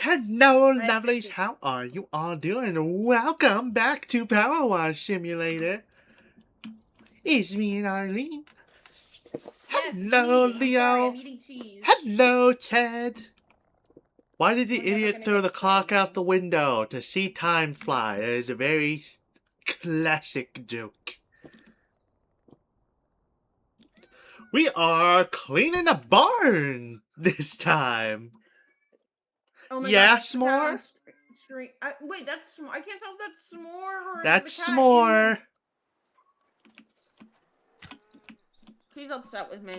Hello, I have lovelies. 50. How are you all doing? Welcome back to Power Wash Simulator. It's me and Arlene. Yes, it's Hello, me. I'm sorry, I'm Leo. eating cheese. Hello, Ted. Why did We're the never idiot gonna throw get the to Ted clock out again. the window to see time fly? That is a very classic joke. We are cleaning a barn this time. Oh my god, that's Yes, the cat on more? the street. Wait, that's I can't tell if that's s'more or if the That's cat in the. more. She's upset with me.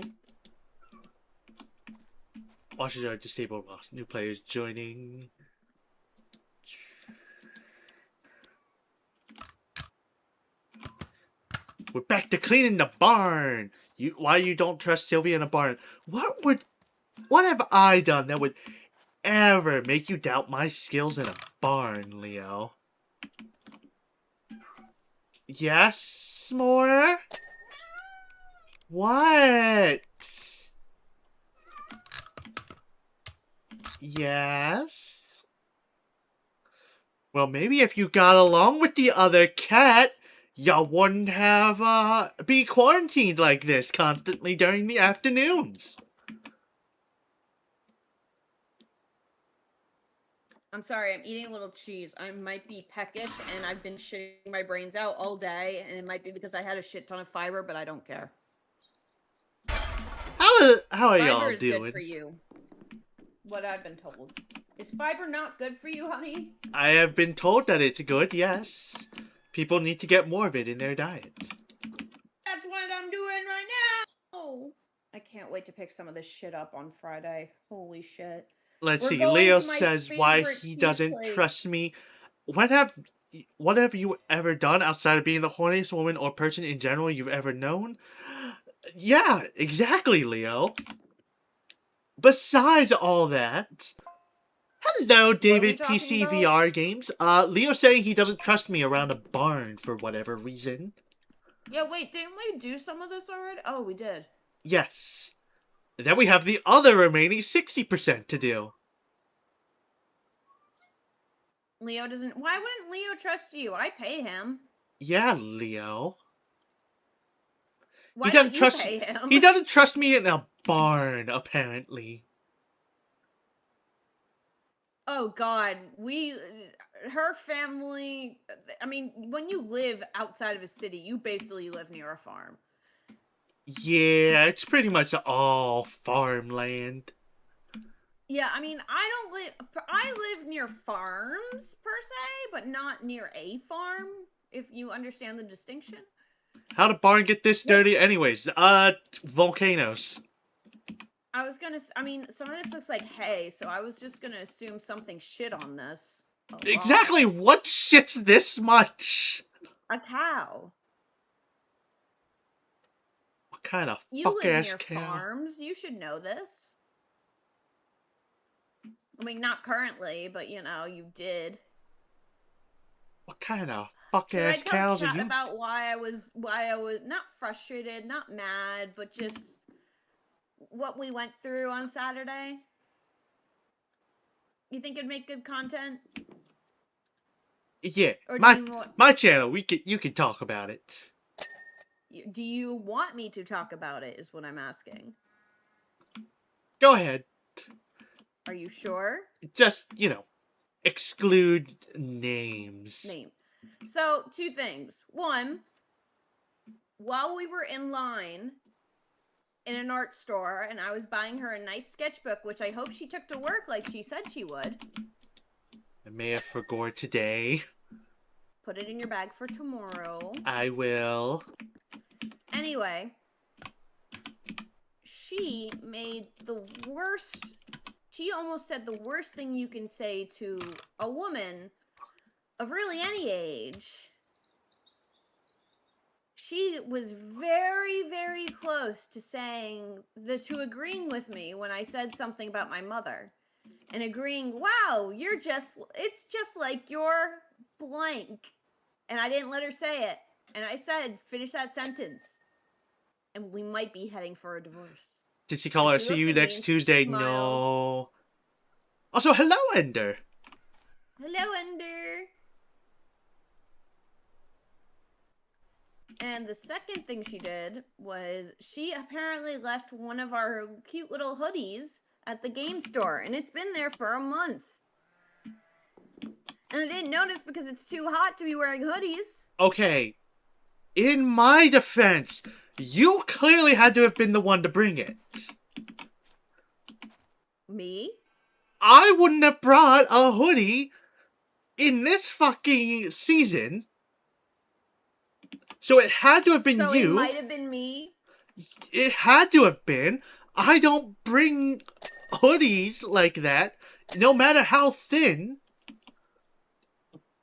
Watch it disable lost. New players joining. We're back to cleaning the barn. Why you don't trust Sylvia in a barn? What have I done that would ever make you doubt my skills in a barn, Leo? Yes, more? What? Yes? Well, maybe if you got along with the other cat, y'all wouldn't have, be quarantined like this constantly during the afternoons. I'm sorry, I'm eating a little cheese. I might be peckish and I've been shitting my brains out all day, and it might be because I had a shit ton of fiber, but I don't care. How are Fiber y'all is good doing? for you. What I've been told. Is fiber not good for you, honey? I have been told that it's good, yes. People need to get more of it in their diet. That's what I'm doing right now. I can't wait to pick some of this shit up on Friday. Holy shit. Let's We're see. going Leo to my says why favorite he cheese doesn't place. trust me. What have you ever done outside of being the horniest woman or person in general you've ever known? Yeah, exactly, Leo. Besides all that, hello, What are we David talking PC about? VR Games. Leo saying he doesn't trust me around a barn for whatever reason. Yeah, wait, didn't we do some of this already? Oh, we did. Yes. Then we have the other remaining 60% to do. Leo doesn't. Why wouldn't Leo trust you? I pay him. Yeah, Leo. Why don't you pay He him? doesn't trust me in a barn, apparently. Oh God, her family. I mean, when you live outside of a city, you basically live near a farm. Yeah, it's pretty much all farmland. Yeah, I mean, I live near farms per se, but not near a farm. If you understand the distinction. How'd a barn get this dirty anyways? Volcanoes. I mean, some of this looks like hay, so I was just gonna assume something shit on this. Exactly what shits this much? A cow. What kind of You live fuck-ass near cow? farms. You should know this. I mean, not currently, but you know, you did. What kind of Should I fuck-ass tell cows are chat you? about why I was not frustrated, not mad, but just what we went through on Saturday? You think it'd make good content? Yeah, Or do you my channel. You can talk about it. do you want me to talk about it? Is what I'm asking. Go ahead. Are you sure? Just exclude names. Name. So, two things. One, while we were in line in an art store and I was buying her a nice sketchbook, which I hope she took to work like she said she would. I may have forgot today. Put it in your bag for tomorrow. I will. Anyway, she made the worst. She almost said the worst thing you can say to a woman of really any age. She was very, very close to to agreeing with me when I said something about my mother. And agreeing, wow, it's just like your blank. And I didn't let her say it. And I said, finish that sentence. And we might be heading for a divorce. Did she call her, see you next Tuesday? Smiled. No. Also, hello, Ender. Hello, Ender. And the second thing she did was she apparently left one of our cute little hoodies at the game store, and it's been there for a month. And I didn't notice because it's too hot to be wearing hoodies. Okay, in my defense, you clearly had to have been the one to bring it. Me? I wouldn't have brought a hoodie in this fucking season. So it had to have been So you. it might have been me. It had to have been. I don't bring hoodies like that, no matter how thin,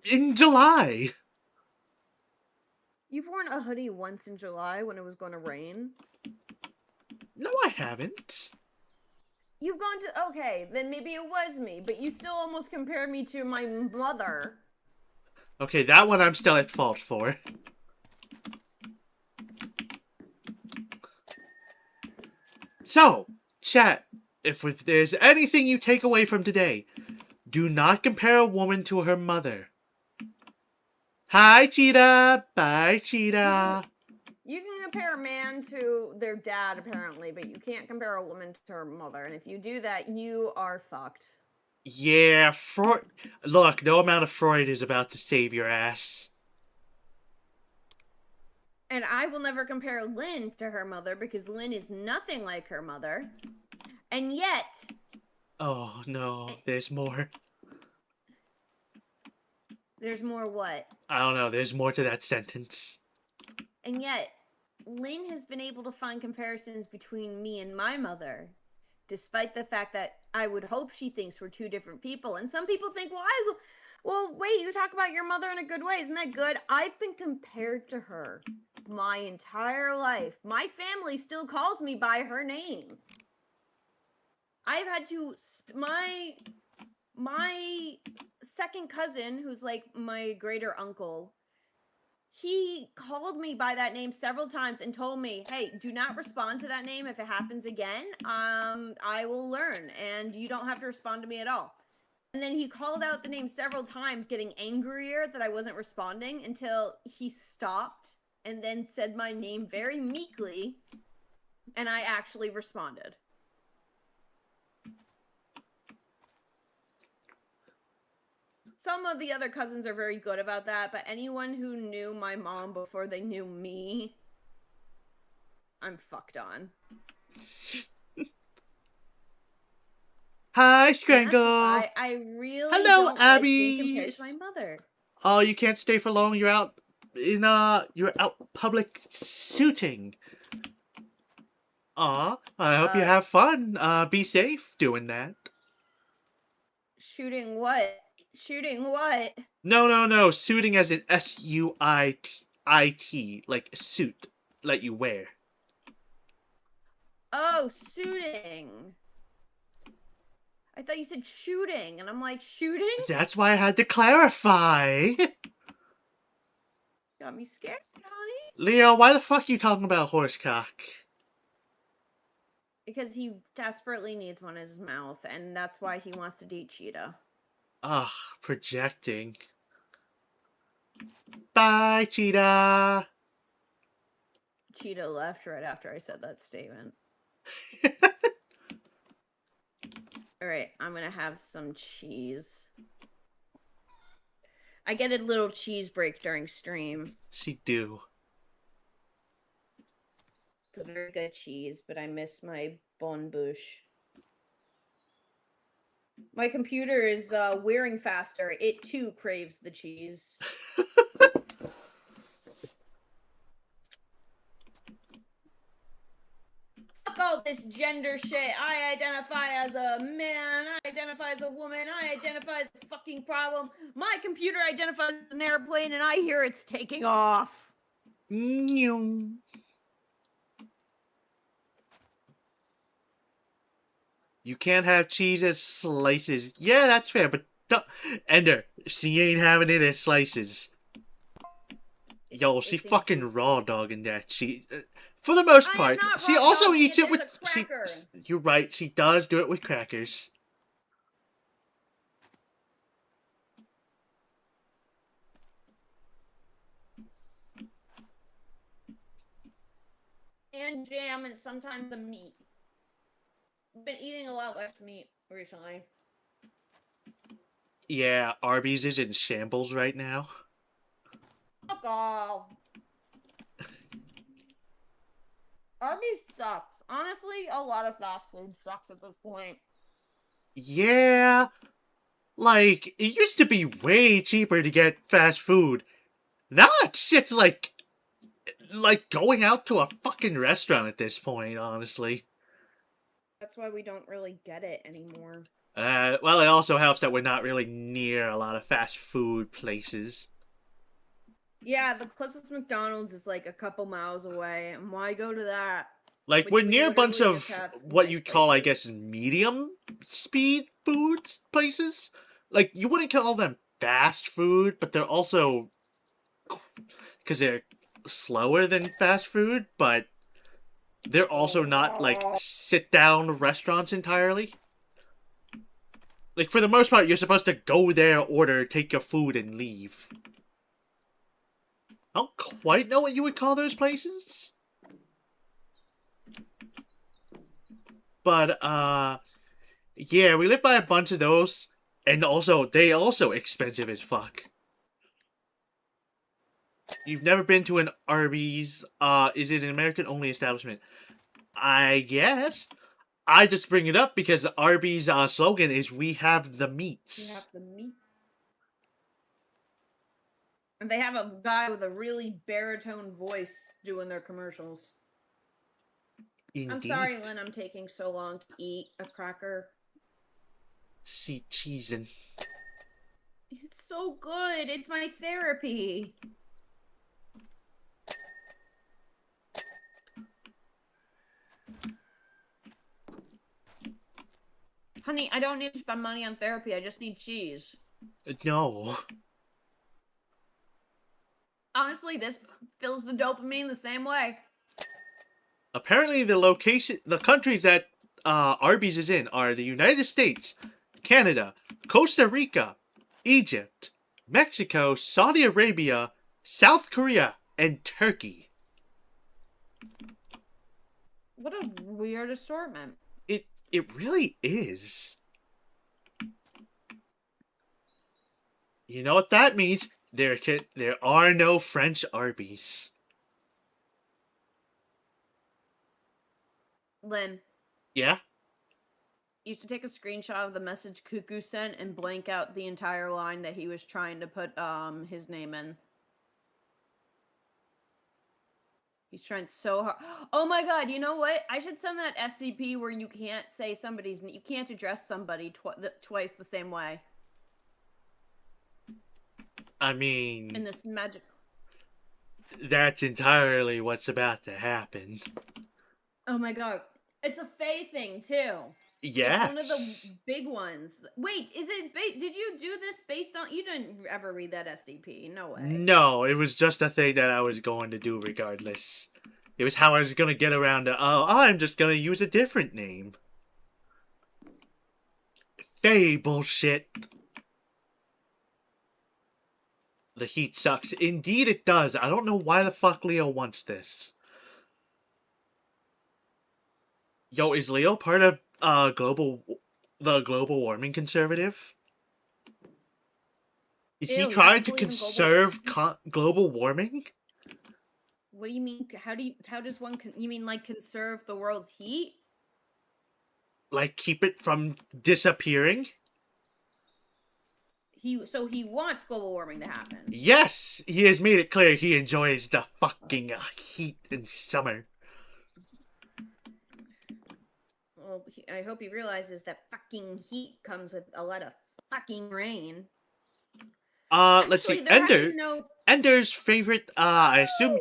in July. You've worn a hoodie once in July when it was going to rain. No, I haven't. You've gone to... Okay, then maybe it was me, but you still almost compared me to my mother. Okay, that one I'm still at fault for. So, chat, if there's anything you take away from today, do not compare a woman to her mother. Hi, Cheetah. Bye, Cheetah. You can compare a man to their dad, apparently, but you can't compare a woman to her mother. And if you do that, you are fucked. Yeah, Freud. Look, no amount of Freud is about to save your ass. And I will never compare Lynn to her mother because Lynn is nothing like her mother. And yet... Oh, no. There's more. There's more what? I don't know. There's more to that sentence. And yet, Lynn has been able to find comparisons between me and my mother, despite the fact that I would hope she thinks we're two different people. And some people think, well, wait, you talk about your mother in a good way. Isn't that good? I've been compared to her my entire life. My family still calls me by her name. I've had to... My second cousin, who's like my greater uncle, he called me by that name several times and told me, hey, do not respond to that name if it happens again. I will learn, and you don't have to respond to me at all. And then he called out the name several times, getting angrier that I wasn't responding, until he stopped and then said my name very meekly, and I actually responded. Some of the other cousins are very good about that, but anyone who knew my mom before they knew me, I'm fucked on. Hi, Scrangle. I really Hello, don't Abby. like being compared to my mother. Oh, you can't stay for long. You're out you're out public shooting. Aw, I hope you have fun. Be safe doing that. Shooting what? Shooting what? No. Suiting as in S-U-I-T, like suit, like you wear. Oh, suiting. I thought you said shooting, and I'm like, shooting? That's why I had to clarify. Got me scared, honey. Leo, why the fuck are you talking about horsecock? Because he desperately needs one in his mouth, and that's why he wants to date Cheetah. Ugh, projecting. Bye, Cheetah. Cheetah left right after I said that statement. Alright, I'm gonna have some cheese. I get a little cheese break during stream. She do. It's a very good cheese, but I miss my bonne bouche. My computer is wearing faster. It too craves the cheese. Fuck all this gender shit. I identify as a man. I identify as a woman. I identify as a fucking problem. My computer identifies as an airplane, and I hear it's taking off. You can't have cheese as slices. Yeah, that's fair, but Ender, she ain't having it as slices. Yo, she fucking raw dogging that. She, for the most part, she also eats it with. You're right. She does do it with crackers. and jam and sometimes a meat. I've been eating a lot less meat recently. Yeah, Arby's is in shambles right now. Fuck off. Arby's sucks. Honestly, a lot of fast food sucks at this point. Yeah, like, it used to be way cheaper to get fast food. Now that shit's like going out to a fucking restaurant at this point, honestly. That's why we don't really get it anymore. Well, it also helps that we're not really near a lot of fast food places. Yeah, the closest McDonald's is like a couple miles away, and why go to that? Like, Which we're we near a bunch literally just of have what nice you'd call, I places. guess, medium speed food places. Like, you wouldn't call them fast food, but they're also, because they're slower than fast food, but they're also not, like, sit down restaurants entirely. Like, for the most part, you're supposed to go there, order, take your food, and leave. I don't quite know what you would call those places. But, yeah, we live by a bunch of those. And also, they also expensive as fuck. You've never been to an Arby's. Is it an American-only establishment? I guess. I just bring it up because the Arby's slogan is, "We have the You meats." have the meat. And they have a guy with a really baritone voice doing their commercials. I'm sorry, Indeed. Lynn, I'm taking so long to eat a cracker. See cheesin'. It's so good. It's my therapy. Honey, I don't need to spend money on therapy. I just need cheese. No. Honestly, this fills the dopamine the same way. Apparently, the countries that Arby's is in are the United States, Canada, Costa Rica, Egypt, Mexico, Saudi Arabia, South Korea, and Turkey. What a weird assortment. It really is. You know what that means? There are no French Arby's. Lynn, Yeah? you should take a screenshot of the message Cuckoo sent and blank out the entire line that he was trying to put his name in. He's trying so hard. Oh my god, you know what? I should send that SCP where you can't say somebody's you can't address somebody twice the same way. I mean, In this magic. that's entirely what's about to happen. Oh my god. It's a Fae thing too. Yes. It's one of the big ones. Wait, is it did you do this based on you didn't ever read that SDP? No way. No, it was just a thing that I was going to do regardless. It was how I was going to get around to, I'm just going to use a different name. Faye bullshit. The heat sucks. Indeed it does. I don't know why the fuck Leo wants this. Yo, is Leo part of the global warming conservative? Is he Ew, trying doesn't to believe in conserve global warming? What do you mean? How does one you mean like conserve the world's heat? Like keep it from disappearing? So he wants global warming to happen. Yes, he has made it clear he enjoys the fucking heat in summer. Well, I hope he realizes that fucking heat comes with a lot of fucking rain. Let's see. Actually, Ender's favorite, I assume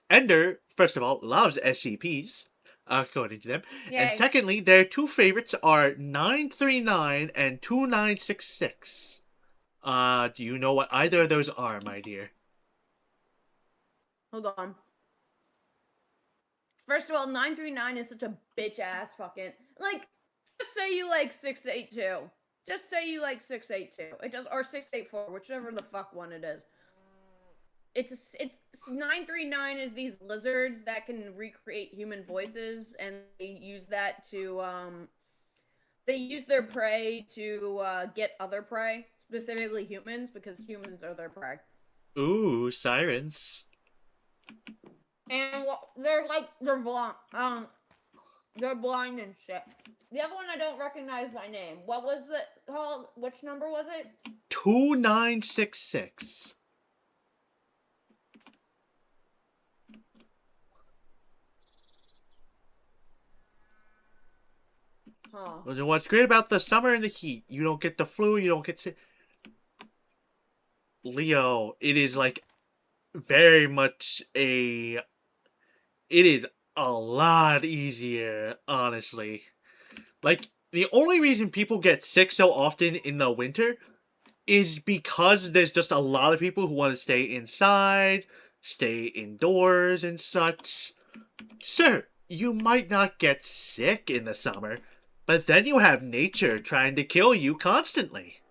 Ender, first of all, loves SCPs, according to them. Yay. And secondly, their two favorites are 939 and 2966. Do you know what either of those are, my dear? Hold on. First of all, 939 is such a bitch ass fucking like. Just say you like 682. Just say you like 682. It does or 684, whichever the fuck one it is. it's 939 is these lizards that can recreate human voices, and they use that to they use their prey to get other prey, specifically humans, because humans are their prey. Ooh, sirens. And they're blind and shit. The other one I don't recognize by name. What was it called? Which number was it? 2966. Huh. What's great about the summer and the heat, you don't get the flu, you don't get sick. Leo, it is like very much a. It is a lot easier, honestly. Like, the only reason people get sick so often in the winter is because there's just a lot of people who want to stay inside, stay indoors, and such. Sure, you might not get sick in the summer, but then you have nature trying to kill you constantly.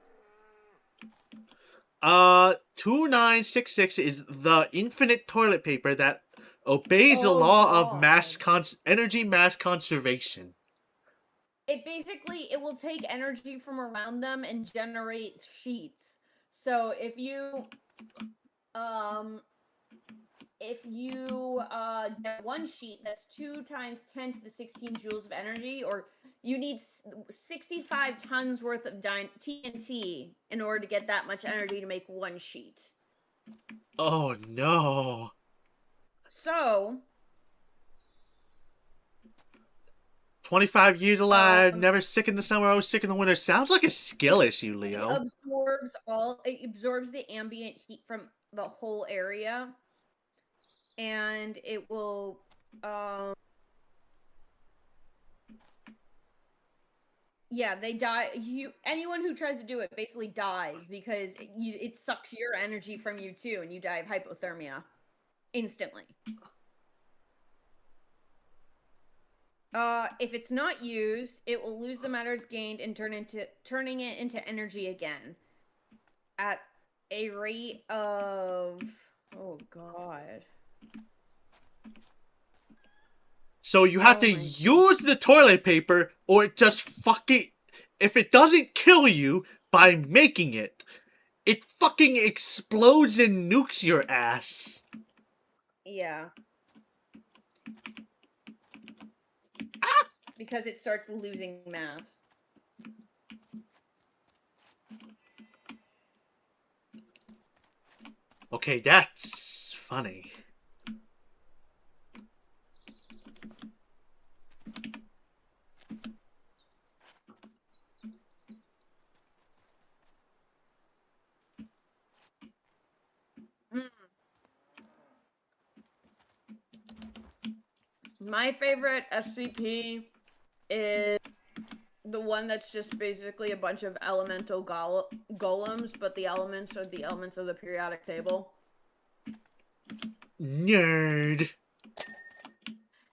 2966 is the infinite toilet paper that obeys the Oh law of god. energy mass conservation. It will take energy from around them and generate sheets. So um if you get one sheet, that's 2 times 10 to the 16 joules of energy, or you need 65 tons worth of TNT in order to get that much energy to make one sheet. Oh no. So 25 years alive, um never sick in the summer, always sick in the winter. Sounds like a skill issue, it Leo. absorbs the ambient heat from the whole area, and it will yeah, they die. Anyone who tries to do it basically dies because it sucks your energy from you too, and you die of hypothermia instantly. If it's not used, it will lose the matter it's gained and turning it into energy again at a rate of, oh god. So you have Oh to my god. use the toilet paper, or it just fucking. If it doesn't kill you by making it, it fucking explodes and nukes your ass. Yeah. Because it starts losing mass. Okay, that's funny. Mm. My favorite SCP is the one that's just basically a bunch of elemental golems, but the elements are the elements of the periodic table. Nerd.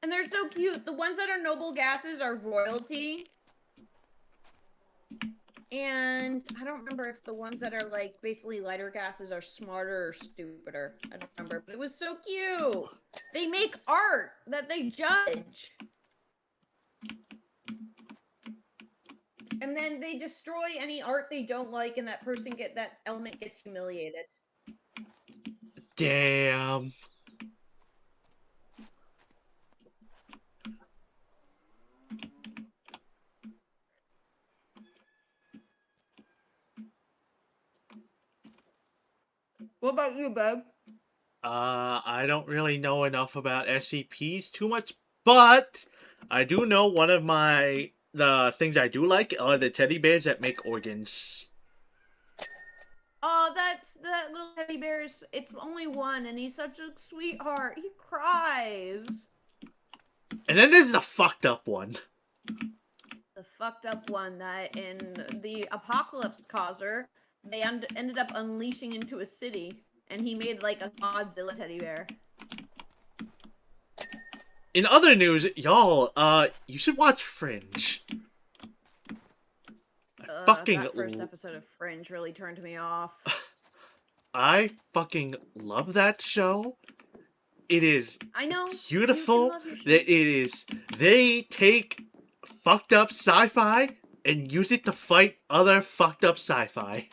And they're so cute. The ones that are noble gases are royalty. And I don't remember if the ones that are like basically lighter gases are smarter or stupider. I don't remember, but it was so cute. They make art that they judge. And then they destroy any art they don't like, and that element gets humiliated. Damn. What about you, babe? I don't really know enough about SCPs too much, but I do know one of the things I do like are the teddy bears that make organs. Oh, that's that little teddy bear. It's only one, and he's such a sweetheart. He cries. And then there's the fucked up one. The fucked up one that in the apocalypse causer, they ended up unleashing into a city, and he made like a Godzilla teddy bear. In other news, y'all, you should watch Fringe. That first episode of Fringe really turned me off. I fucking love that show. It is I know you can beautiful. love your show. That it is. They take fucked up sci-fi and use it to fight other fucked up sci-fi.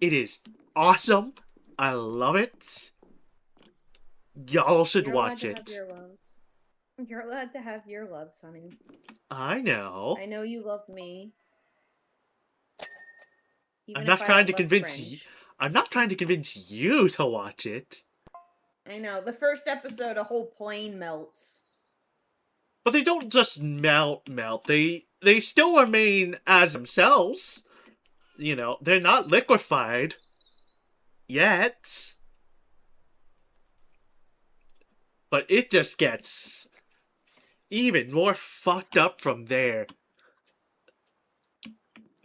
It is awesome. I love it. Y'all should You're allowed watch to have it. your loves. You're allowed to have your loves, honey. I know. I know you love me, I'm even if not I trying don't to love convince you. cringe. I'm not trying to convince you to watch it. I know. The first episode, a whole plane melts. But they don't just melt. They still remain as themselves. You know, they're not liquefied yet. But it just gets even more fucked up from there.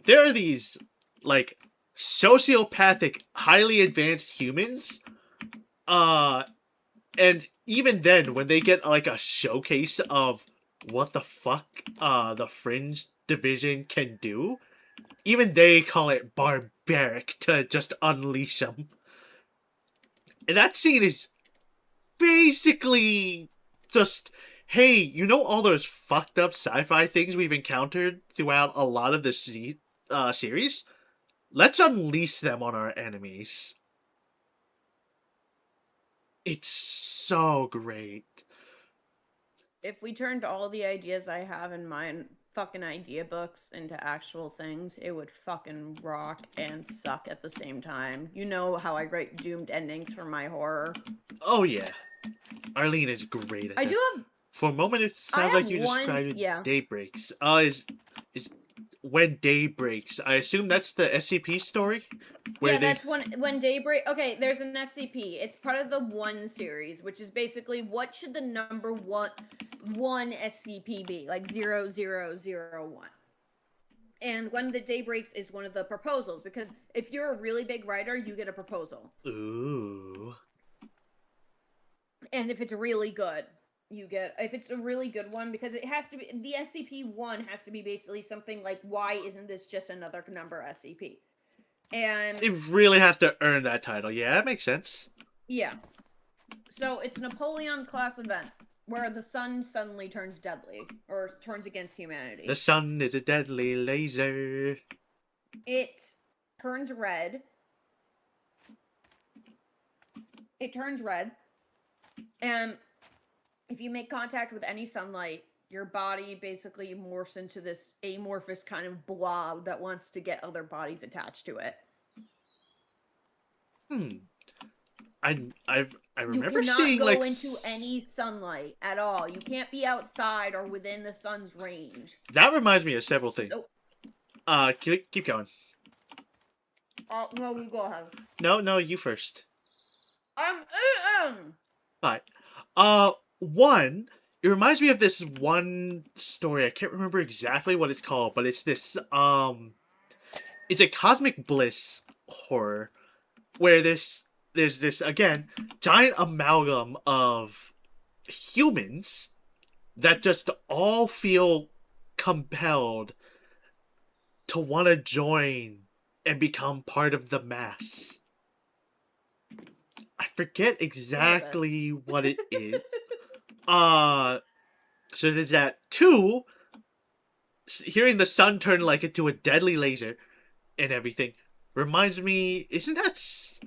There are these, like, sociopathic, highly advanced humans. And even then, when they get, like, a showcase of what the fuck, the Fringe division can do, even they call it barbaric to just unleash them. And that scene is basically just, hey, you know all those fucked up sci-fi things we've encountered throughout a lot of the series? Let's unleash them on our enemies. It's so great. If we turned all the ideas I have in my fucking idea books into actual things, it would fucking rock and suck at the same time. You know how I write doomed endings for my horror. Oh yeah, Arlene is great at I that. do have. For a moment, it I sounds like have you one. described Yeah. Daybreaks. Is when day breaks. I assume that's the SCP story, where Yeah, they. that's when Daybreak. Okay, there's an SCP. It's part of the one series, which is basically what should the number one SCP be, like 0001. And when the day breaks is one of the proposals, because if you're a really big writer, you get a proposal, Ooh. and if it's really good, you get if it's a really good one, because it has to be the SCP-1 has to be basically something like, why isn't this just another number SCP? And It really has to earn that title. Yeah, that makes sense. yeah, so it's a Napoleon class event where the sun suddenly turns deadly or turns against humanity. The sun is a deadly laser. It turns red. It turns red. And if you make contact with any sunlight, your body basically morphs into this amorphous kind of blob that wants to get other bodies attached to it. I You remember cannot seeing go like into any sunlight at all. You can't be outside or within the sun's range. that reminds me of several things. So, Keep going. no, you go ahead. No, you first. Um, Bye. One, it reminds me of this one story. I can't remember exactly what it's called, but it's this it's a cosmic bliss horror where there's this again giant amalgam of humans that just all feel compelled to want to join and become part of the mass. I forget exactly what it is. So there's that. Two, hearing the sun turn like into a deadly laser and everything reminds me. Isn't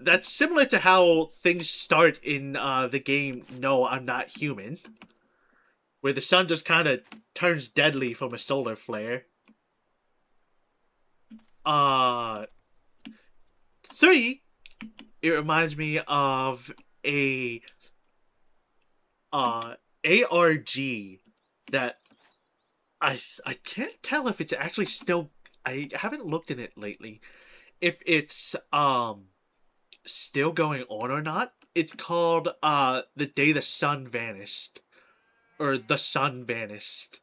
that's similar to how things start in the game? No, I'm Not Human, where the sun just kind of turns deadly from a solar flare. Uh, Three, it reminds me of a uh ARG that I can't tell if it's actually still. I haven't looked in it lately. If it's still going on or not. It's called The Day the Sun Vanished, or The Sun Vanished.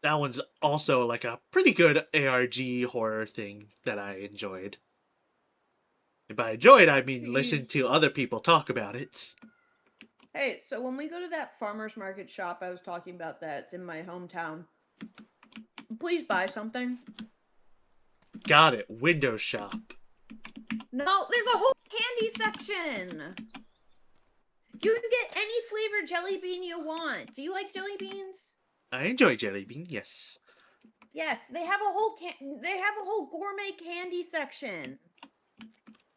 That one's also like a pretty good ARG horror thing that I enjoyed. And by enjoyed, I mean listen to other people talk about it. Hey, so when we go to that farmer's market shop I was talking about that's in my hometown, please buy something. Got it. Window shop. No, there's a whole candy section. You can get any flavor jelly bean you want. Do you like jelly beans? I enjoy jelly bean, yes. Yes, they have a whole gourmet candy section.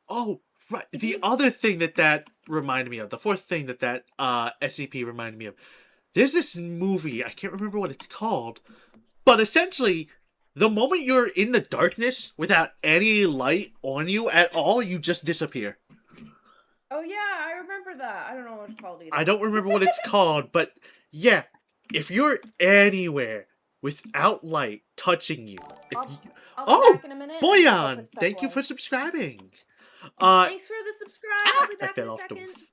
Oh, right. The other thing that reminded me of, the fourth thing that SCP reminded me of, there's this movie, I can't remember what it's called, but essentially, the moment you're in the darkness without any light on you at all, you just disappear. Oh yeah, I remember that. I don't know what it's called either. I don't remember what it's called, but yeah, if you're anywhere without light touching you, I'll oh, be back in a minute. Boyan, thank you for subscribing. Thanks for the subscribe. I'll be I back in fell a off the second. roof.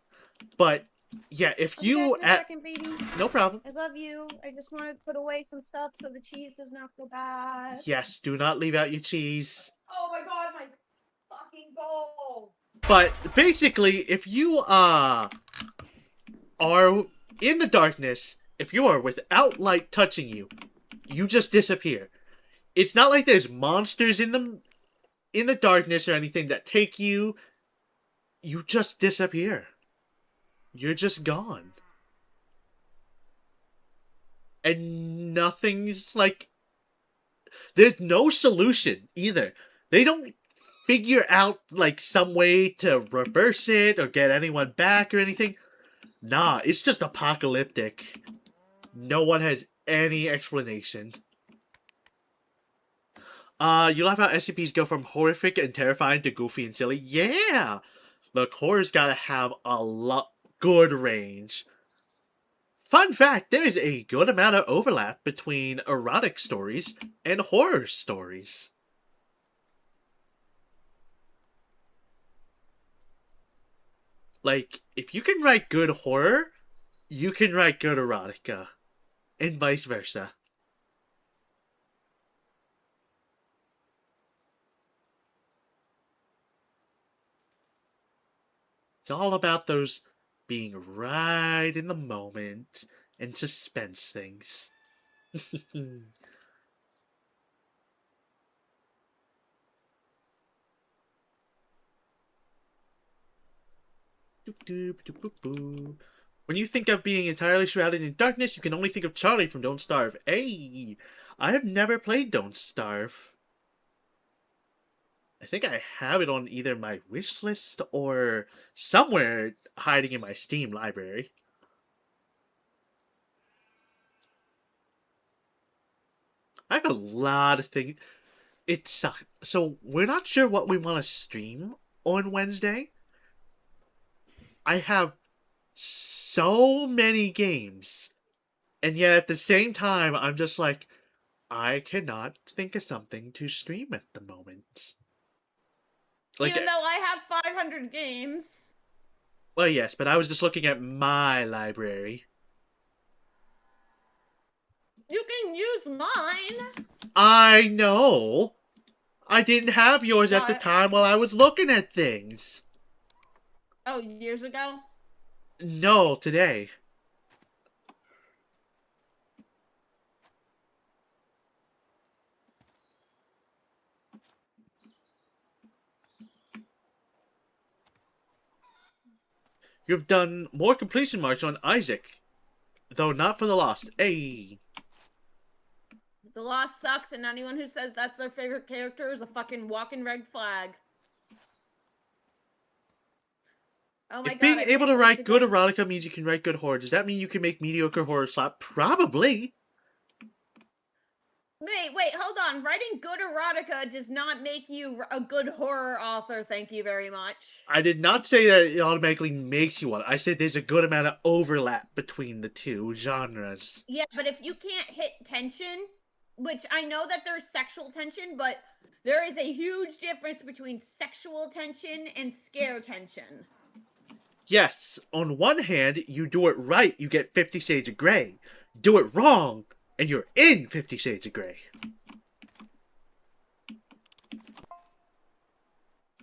But yeah, if I'll be you back in a second, baby. no problem. I love you. I just want to put away some stuff so the cheese does not go bad. Yes, do not leave out your cheese. Oh my god, my fucking bowl. But basically, if you are in the darkness, if you are without light touching you, you just disappear. It's not like there's monsters in the darkness or anything that take you. You just disappear. You're just gone. And nothing's like... There's no solution either. They don't figure out like some way to reverse it or get anyone back or anything. Nah, it's just apocalyptic. No one has any explanation. You laugh how SCPs go from horrific and terrifying to goofy and silly. Yeah! Look, horror's gotta have a lot good range. Fun fact, there's a good amount of overlap between erotic stories and horror stories. Like, if you can write good horror, you can write good erotica. And vice versa. It's all about those being right in the moment and suspense things. When you think of being entirely shrouded in darkness, you can only think of Charlie from Don't Starve. Hey, I have never played Don't Starve. I think I have it on either my wish list or somewhere hiding in my Steam library. I have a lot of things. It's so we're not sure what we want to stream on Wednesday. I have so many games, and yet at the same time, I'm just like, I cannot think of something to stream at the moment. Like, even though I have 500 games. Well, yes, but I was just looking at my library. You can use mine. I know. I didn't have yours at the time while I was looking at things. Oh, years ago? No, today. You've done more completion marks on Isaac, though not for the Lost. Hey. The Lost sucks, and anyone who says that's their favorite character is a fucking walking red flag. Oh my god. Being able to write good erotica means you can write good horror, does that mean you can make mediocre horror slap? Probably. Wait, hold on. Writing good erotica does not make you a good horror author, thank you very much. I did not say that it automatically makes you one. I said there's a good amount of overlap between the two genres. Yeah, but if you can't hit tension, which I know that there's sexual tension, but there is a huge difference between sexual tension and scare tension. Yes, on one hand, you do it right, you get 50 Shades of Grey. Do it wrong, and you're in 50 Shades of Grey.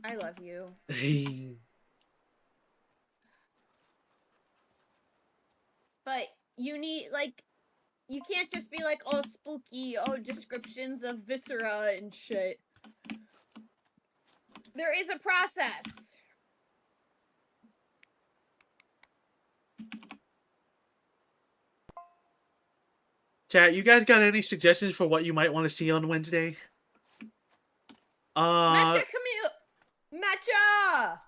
I love you. But you need, like, you can't just be like, oh, spooky, oh, descriptions of viscera and shit. There is a process. Chat, you guys got any suggestions for what you might want to see on Wednesday? Matcha Matcha!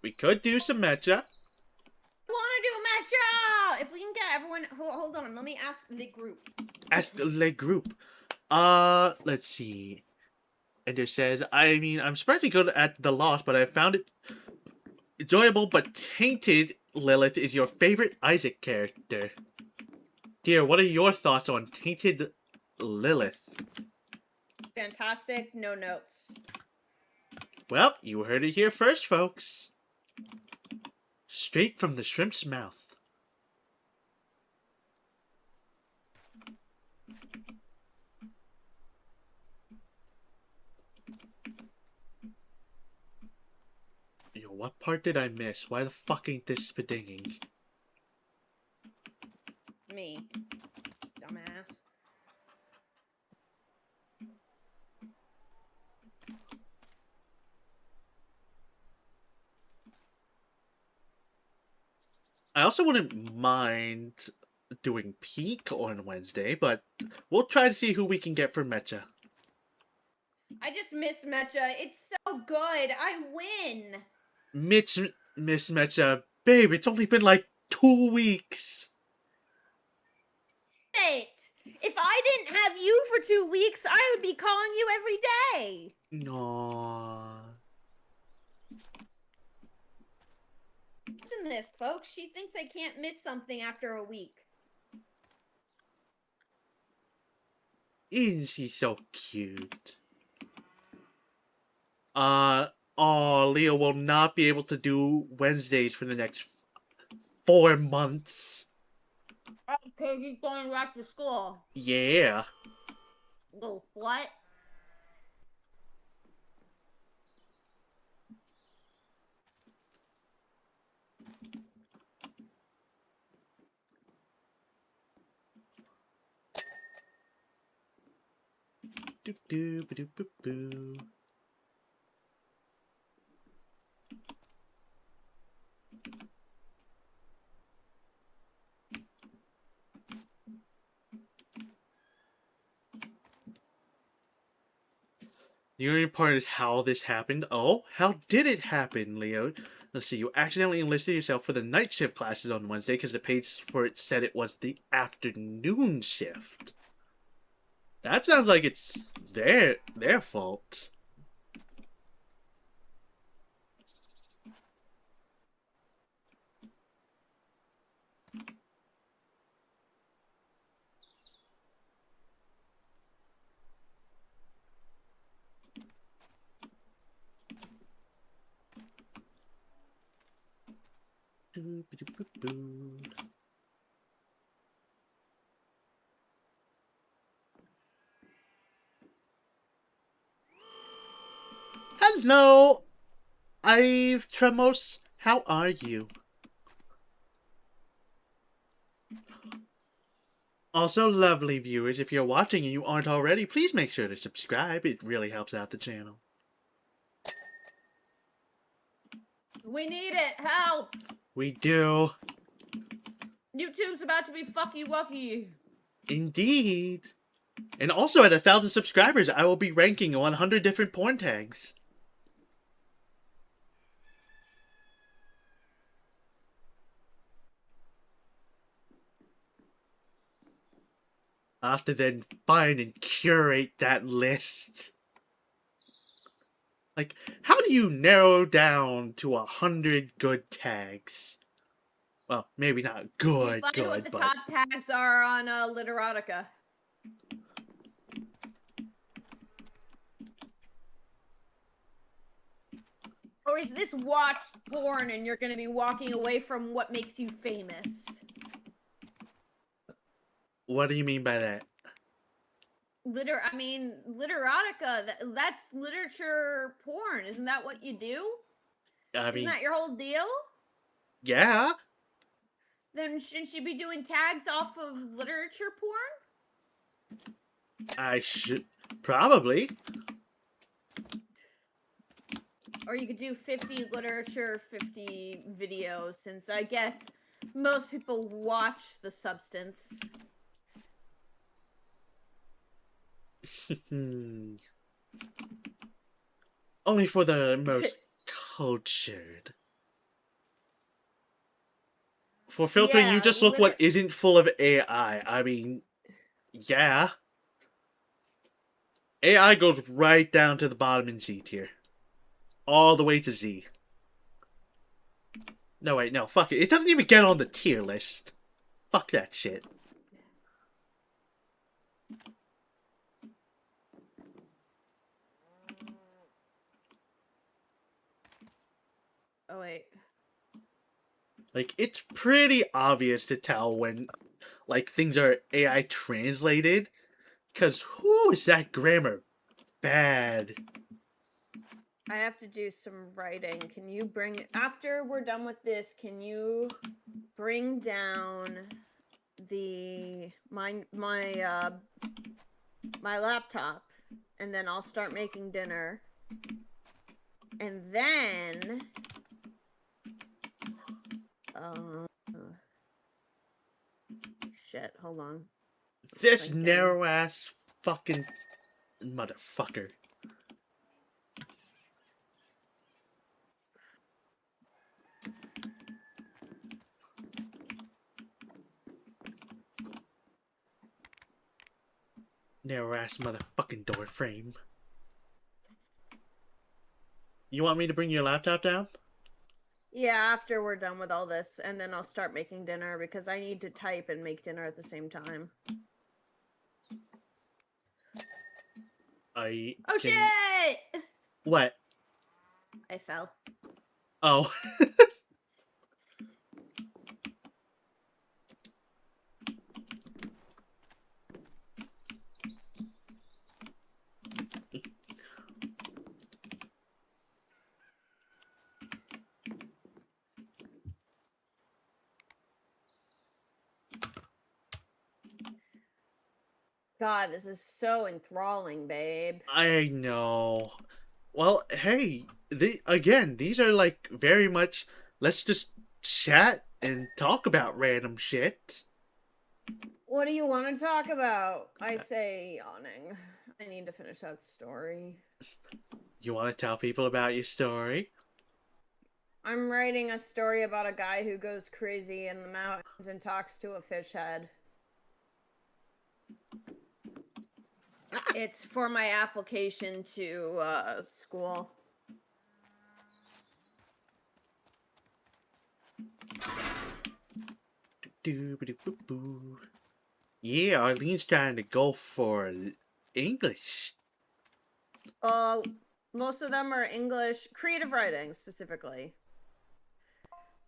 We could do some matcha. I want to do matcha! If we can get everyone... Hold on, let me ask the group. Ask the group. Let's see. Ender says, I mean, I'm surprisingly good at The Lost, but I found it enjoyable, but Tainted Lilith is your favorite Isaac character. Dear, what are your thoughts on Tainted Lilith? Fantastic, no notes. Well, you heard it here first, folks. Straight from the shrimp's mouth. Yo, what part did I miss? Why the fuck ain't this spittinging? Me. Dumbass. I also wouldn't mind doing Peak on Wednesday, but we'll try to see who we can get for Mecha. I just miss Matcha. It's so good. I win. Miss Mecha, babe, it's only been like 2 weeks. It. If I didn't have you for 2 weeks, I would be calling you every day. Aww. Listen to this, folks. She thinks I can't miss something after a week. Isn't she so cute? Leo will not be able to do Wednesdays for the next 4 months. Okay, he's going back to school. Yeah. Little what? Do do ba do boo boo. The only part is how this happened. Oh, how did it happen, Leo? Let's see, you accidentally enlisted yourself for the night shift classes on Wednesday because the page for it said it was the afternoon shift. That sounds like it's their fault. Hello, I've Tremos. How are you? Also, lovely viewers, if you're watching and you aren't already, please make sure to subscribe. It really helps out the channel. We need it. Help. We do. YouTube's about to be fucky wucky. Indeed. And also at 1,000 subscribers, I will be ranking 100 different porn tags. I have to then find and curate that list. Like, how do you narrow down to 100 good tags? Well, maybe not good, Find what the top tags are on Literotica. Or is this watch porn and you're going to be walking away from what makes you famous? What do you mean by that? Literotica, that's literature porn. Isn't that what you do? Isn't that your whole deal? Yeah. Then shouldn't you be doing tags off of literature porn? I should. Probably. Or you could do 50 literature, 50 videos, since I guess most people watch The Substance. Only for the most cultured. For filtering, you Yeah, just look what isn't full of AI. I mean, yeah. AI goes right down to the bottom in Z tier. All the way to Z. No, wait, no, fuck it. It doesn't even get on the tier list. Fuck that shit. Oh, wait. Like, it's pretty obvious to tell when, like, things are AI translated. Because, whoo, is that grammar bad. I have to do some writing. Can you bring... After we're done with this, can you bring down the... my laptop, and then I'll start making dinner. And then... shit, hold on. This narrow-ass fucking motherfucker. Narrow-ass motherfucking door frame. You want me to bring your laptop down? Yeah, after we're done with all this, and then I'll start making dinner because I need to type and make dinner at the same time. Oh shit! What? I fell. Oh. God, this is so enthralling, babe. I know. Well, hey, these are like very much, let's just chat and talk about random shit. What do you want to talk about? I say yawning. I need to finish that story. You want to tell people about your story? I'm writing a story about a guy who goes crazy in the mountains and talks to a fish head. It's for my application to school. Yeah, Arlene's trying to go for English. Most of them are English, creative writing specifically.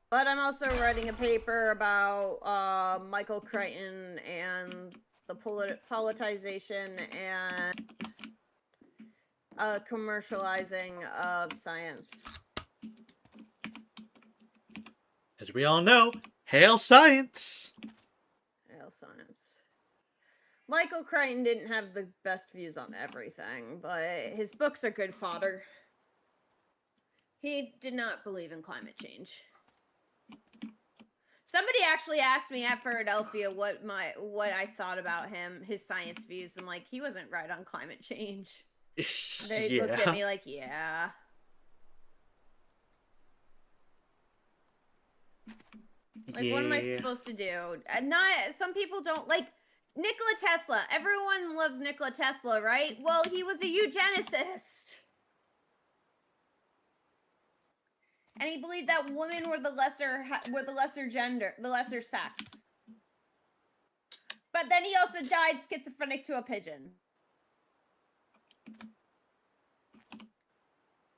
But I'm also writing a paper about Michael Crichton and the politicization and commercializing of science. As we all know, hail science! Hail science. Michael Crichton didn't have the best views on everything, but his books are good fodder. He did not believe in climate change. Somebody actually asked me at Philadelphia what I thought about him, his science views. I'm like, he wasn't right on climate change. They looked at me like, yeah. Like, what am I supposed to do? Some people don't like Nikola Tesla. Everyone loves Nikola Tesla, right? Well, he was a eugenicist. And he believed that women were the lesser gender, the lesser sex. But then he also died schizophrenic to a pigeon.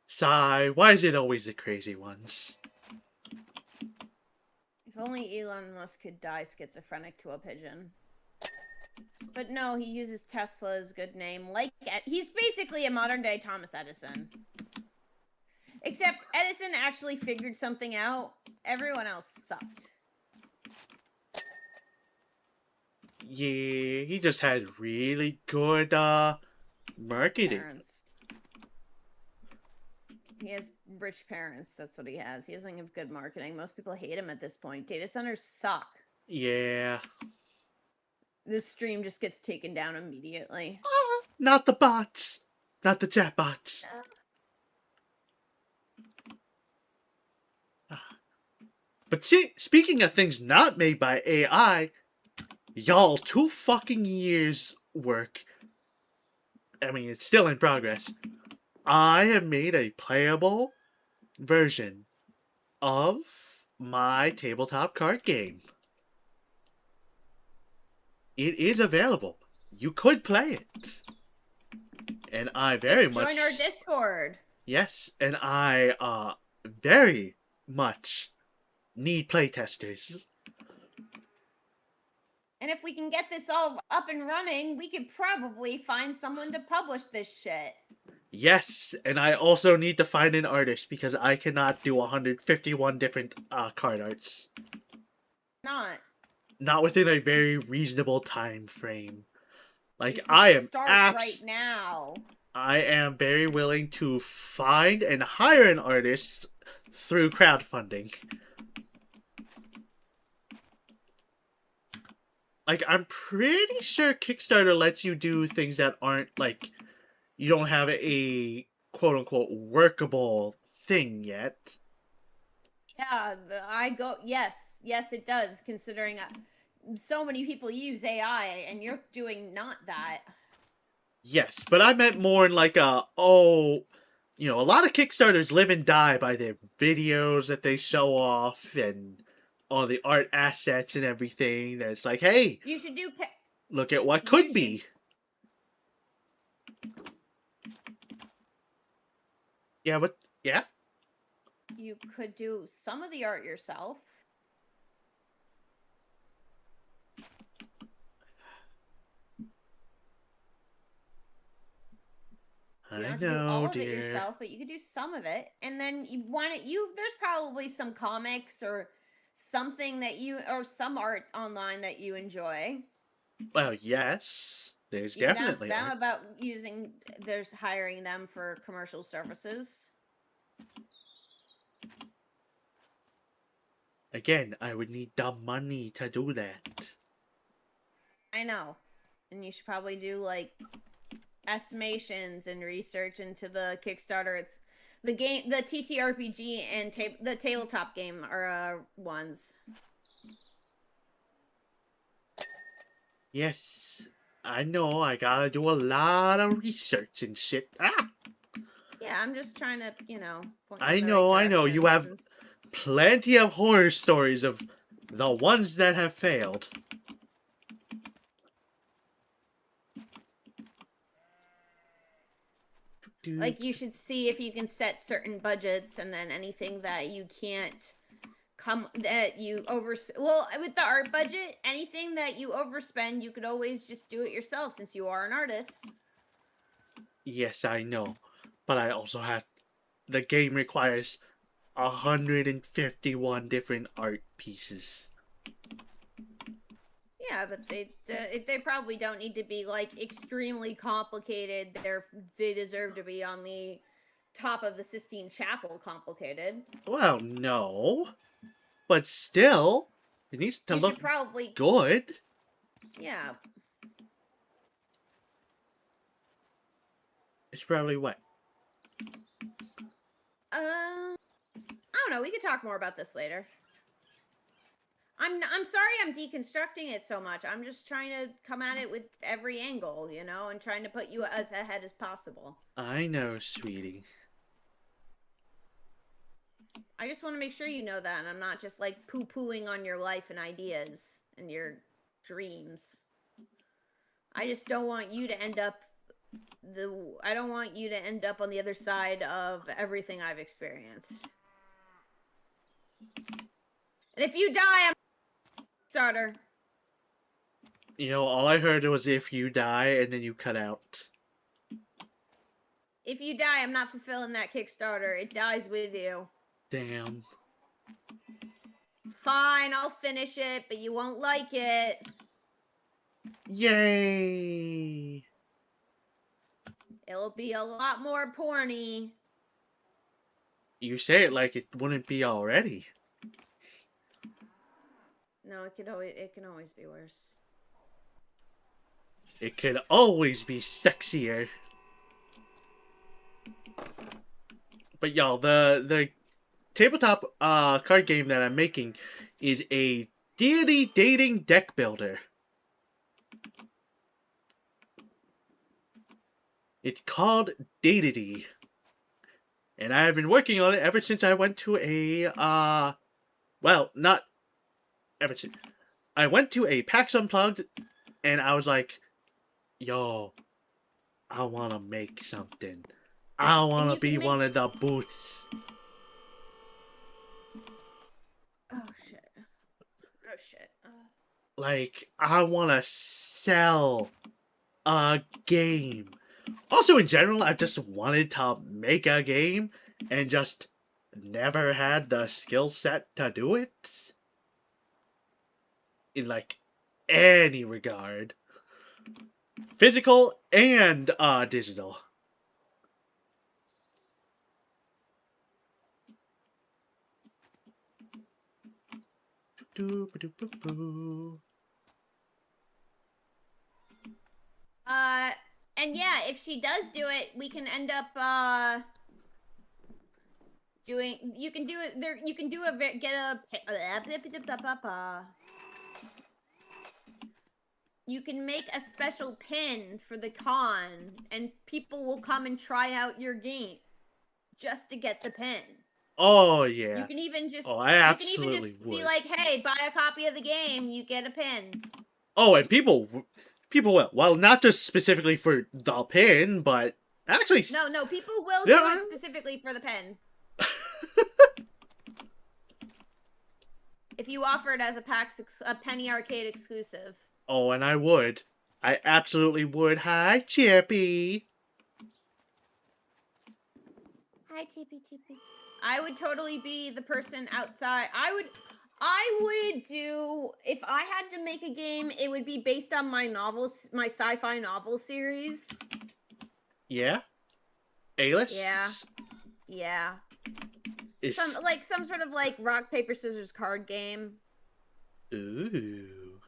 Sigh, why is it always the crazy ones? If only Elon Musk could die schizophrenic to a pigeon. But no, he uses Tesla's good name. Like, he's basically a modern day Thomas Edison. Except Edison actually figured something out. Everyone else sucked. Yeah, he just had really good marketing. Parents. He has rich parents. That's what he has. He doesn't have good marketing. Most people hate him at this point. Data centers suck. Yeah. This stream just gets taken down immediately. Not the bots. Not the chat bots. But see, speaking of things not made by AI, y'all, 2 fucking years work. I mean, it's still in progress. I have made a playable version of my tabletop card game. It is available. You could play it. And I very Just much... join our Discord. Yes, and I very much need playtesters. And if we can get this all up and running, we could probably find someone to publish this shit. Yes, and I also need to find an artist because I cannot do 151 different card arts. Not within a very reasonable time frame. Like, I am right now. I am very willing to find and hire an artist through crowdfunding. Like, I'm pretty sure Kickstarter lets you do things that aren't, like, you don't have a quote-unquote workable thing yet. Yeah, yes, it does, considering so many people use AI, and you're doing not that. Yes, but I meant more in like a lot of Kickstarters live and die by their videos that they show off and all the art assets and everything. That's like, hey, you should do. Look at what could be. Yeah, but yeah. You could do some of the art yourself. You don't have to do all of it yourself, but you could do some of it, and then there's probably some comics or something or some art online that you enjoy. Well, yes, there's you definitely. You can ask them about hiring them for commercial services. Again, I would need the money to do that. I know, and you should probably do like estimations and research into the Kickstarter. It's the game, the TTRPG and the tabletop game are ones. Yes, I know. I gotta do a lot of research and shit. Yeah, I'm just trying to, point I know. You have plenty of horror stories of the ones that have failed. Like, you should see if you can set certain budgets, and then anything that you can't with the art budget, anything that you overspend, you could always just do it yourself since you are an artist. Yes, I know. But I also have... The game requires 151 different art pieces. Yeah, but they probably don't need to be like extremely complicated. They deserve to be on the top of the Sistine Chapel complicated. Well, no, but still, it needs to look probably good. Yeah. It's probably what? I don't know. We could talk more about this later. I'm sorry I'm deconstructing it so much. I'm just trying to come at it with every angle, and trying to put you as ahead as possible. I know, sweetie. I just want to make sure you know that, and I'm not just like poo-pooing on your life and ideas and your dreams. I just don't want you to end up on the other side of everything I've experienced. And if you die, I'm starter. All I heard was if you die and then you cut out. If you die, I'm not fulfilling that Kickstarter. It dies with you. Damn. Fine, I'll finish it, but you won't like it. Yay! It'll be a lot more porny. You say it like it wouldn't be already. No, it can always be worse. It could always be sexier. But y'all, the tabletop card game that I'm making is a deity dating deck builder. It's called Deity. And I've been working on it ever since I went to a well, not ever since. I went to a PAX Unplugged and I was like, yo, I wanna make something. I wanna be one of the booths. Oh shit. Oh shit. Like, I wanna sell a game. Also, in general, I've just wanted to make a game and just never had the skill set to do it. In, like, any regard. Physical and digital. And yeah, if she does do it, we can end up doing. You can do it there. You can do a get a. You can make a special pin for the con, and people will come and try out your game just to get the pin. Oh yeah. You can even just. I absolutely you can even just would. be like, "Hey, buy a copy of the game. You get a pin." Oh, and people will. Well, not just specifically for the pin, but actually. No, people will do it specifically for the pin. If you offer it as a Penny Arcade exclusive. Oh, and I would. I absolutely would. Hi, Chippy. Hi, Chippy. I would totally be the person outside. I would do, if I had to make a game, it would be based on my novels, my sci-fi novel series. Yeah? A-list? Yeah. Some sort of like rock, paper, scissors card game. Ooh.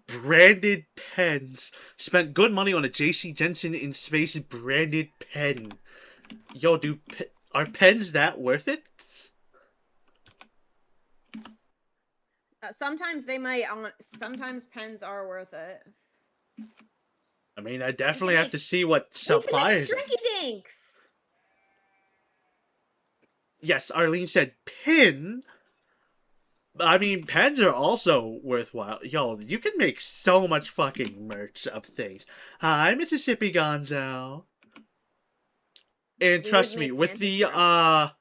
Branded pens. Spent good money on a JC Jensen in Space branded pen. Yo, are pens that worth it? Sometimes they might. Sometimes pens are worth it. I mean, I definitely have to see what suppliers. Shrinky dinks. Yes, Arlene said pin. I mean, pens are also worthwhile. Yo, you can make so much fucking merch of things. Hi, Mississippi Gonzo. And trust me, with the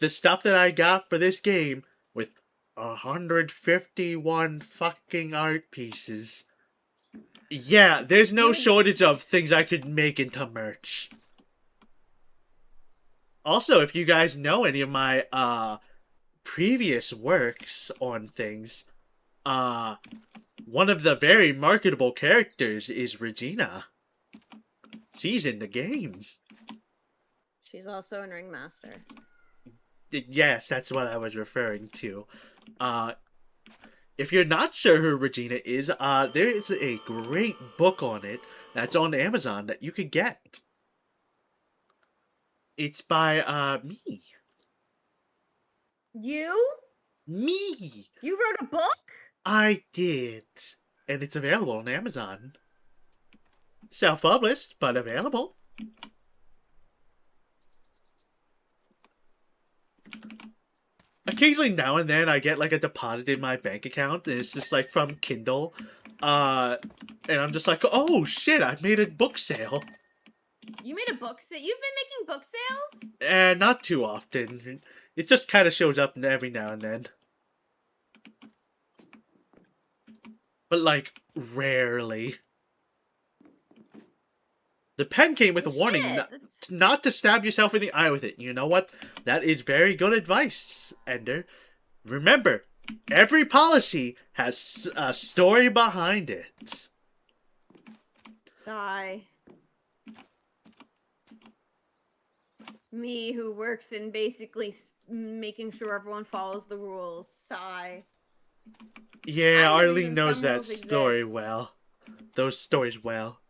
stuff that I got for this game, with 151 fucking art pieces, yeah, there's no shortage of things I could make into merch. Also, if you guys know any of my previous works on things, one of the very marketable characters is Regina. She's in the game. She's also in Ringmaster. Yes, that's what I was referring to. If you're not sure who Regina is, there is a great book on it that's on Amazon that you could get. It's by, me. You? Me! You wrote a book? I did. And it's available on Amazon. Self-published, but available. Occasionally now and then I get like a deposit in my bank account and it's just like from Kindle. And I'm just like, oh shit, I made a book sale. You made a book sale? You've been making book sales? Not too often. It just kind of shows up every now and then. But like, rarely. The pen came with a warning not to stab yourself in the eye with it. You know what? That is very good advice, Ender. Remember, every policy has a story behind it. Sigh. Me, who works in basically making sure everyone follows the rules. Sigh. Yeah, I'm the Arlene reason knows some that rules story exist. well. Those stories well.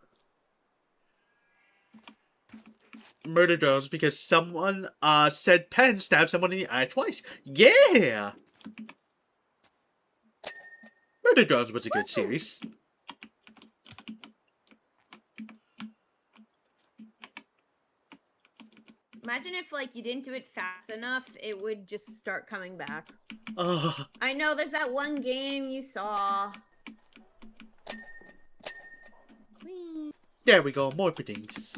Murder drones because someone said Penn stabbed someone in the eye twice. Yeah! Murder drones was a good series. Imagine if, like, you didn't do it fast enough, it would just start coming back. Uh, I know, there's that one game you saw. Whee. there we go, more puddings.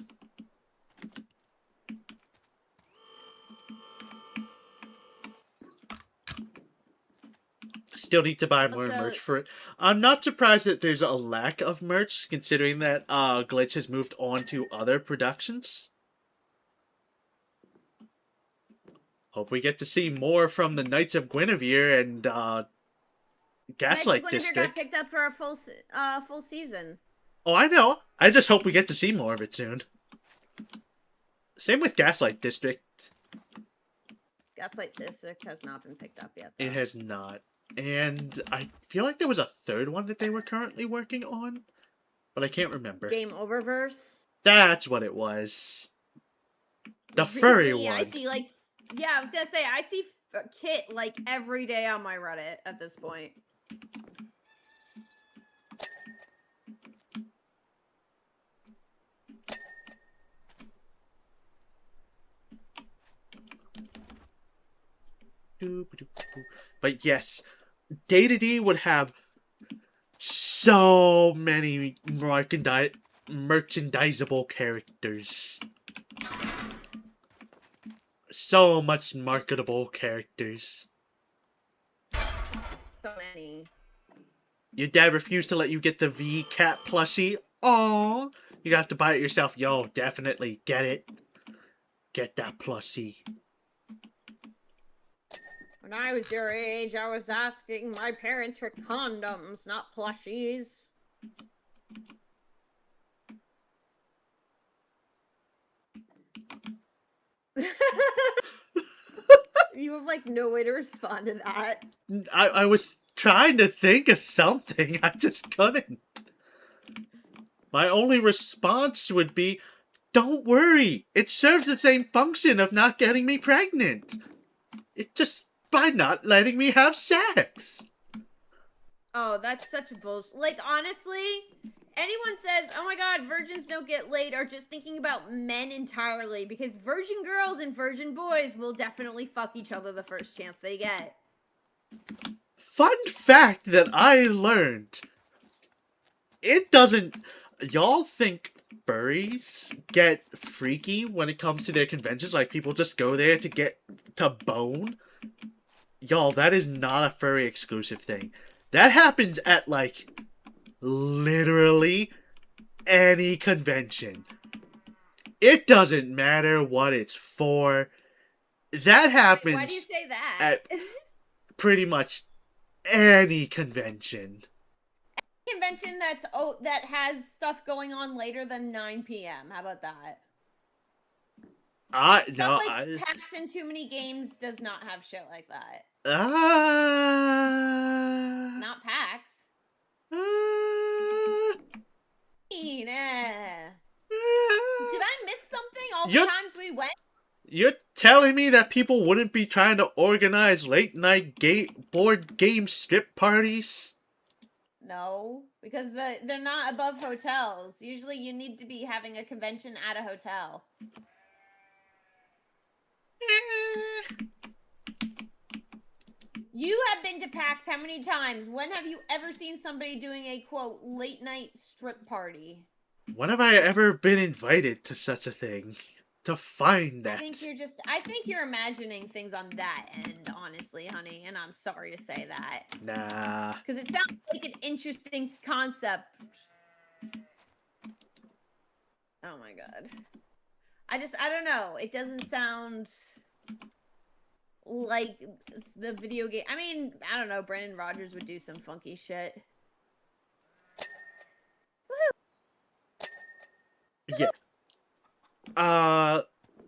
Still need to buy more Also, merch for it. I'm not surprised that there's a lack of merch, considering that Glitch has moved on to other productions. Hope we get to see more from the Knights of Guinevere and Knights of Gaslight Guinevere got District. picked up for a full season. Oh, I know. I just hope we get to see more of it soon. Same with Gaslight District. Gaslight District has not been picked up yet, though. It has not. And I feel like there was a third one that they were currently working on, but I can't remember. Game Oververse? That's what it was. The furry Really? one. I see, like, yeah, I was gonna say, I see Kit, like, every day on my Reddit at this point. But yes, Day-to-D would have so many merchandisable characters. So much marketable characters. So many. Your dad refused to let you get the V-Cat plushie. Aww. You have to buy it yourself. Yo, definitely get it. Get that plushie. When I was your age, I was asking my parents for condoms, not plushies. You have, like, no way to respond to that. I was trying to think of something. I just couldn't. My only response would be, don't worry. It serves the same function of not getting me pregnant. It just by not letting me have sex. Oh, that's such bullshit. Like, honestly, anyone says, oh my god, virgins don't get laid, are just thinking about men entirely, because virgin girls and virgin boys will definitely fuck each other the first chance they get. Fun fact that I learned. It doesn't... Y'all think furries get freaky when it comes to their conventions? Like, people just go there to get to bone? Y'all, that is not a furry exclusive thing. That happens at, like, literally any convention. It doesn't matter what it's for. That happens. Why do you say that? At pretty much any convention. Convention that has stuff going on later than 9 p.m. How about that? Stuff like PAX and Too Many Games does not have shit like that. Not PAX. Did I miss something all the times we went? You're telling me that people wouldn't be trying to organize late night board game strip parties? No, because they're not above hotels. Usually you need to be having a convention at a hotel. You have been to PAX how many times? When have you ever seen somebody doing a, quote, late night strip party? When have I ever been invited to such a thing? To find that. I think you're imagining things on that end, honestly, honey, and I'm sorry to say that. Nah. Because it sounds like an interesting concept. Oh my god. I don't know. It doesn't sound like the video game. I mean, I don't know. Brandon Rogers would do some funky shit. Yeah.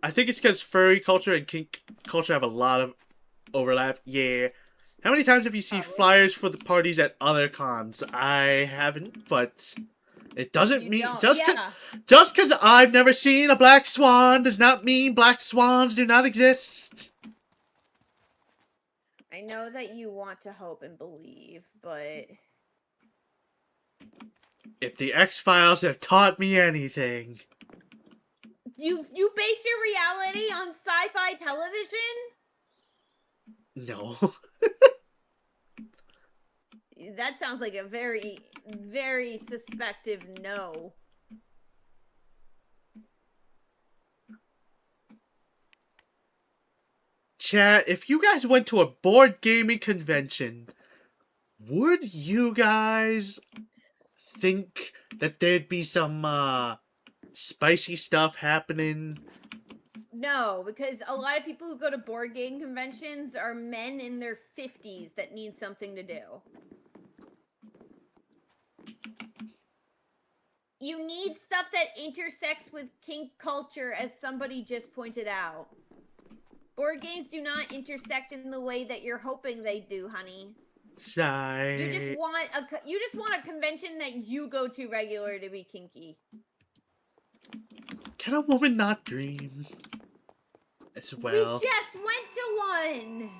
I think it's because furry culture and kink culture have a lot of overlap. Yeah. How many times have you seen Probably. flyers for the parties at other cons? I haven't, but it doesn't You mean don't. just Yeah. because I've never seen a black swan does not mean black swans do not exist. I know that you want to hope and believe, but If the X-Files have taught me anything, you base your reality on sci-fi television? no. That sounds like a very, very suspective no. Chat, if you guys went to a board gaming convention, would you guys think that there'd be some spicy stuff happening? No, because a lot of people who go to board game conventions are men in their 50s that need something to do. You need stuff that intersects with kink culture, as somebody just pointed out. Board games do not intersect in the way that you're hoping they do, honey. Sigh. You just want a convention that you go to regular to be kinky. Can a woman not dream? As We well. just went to one.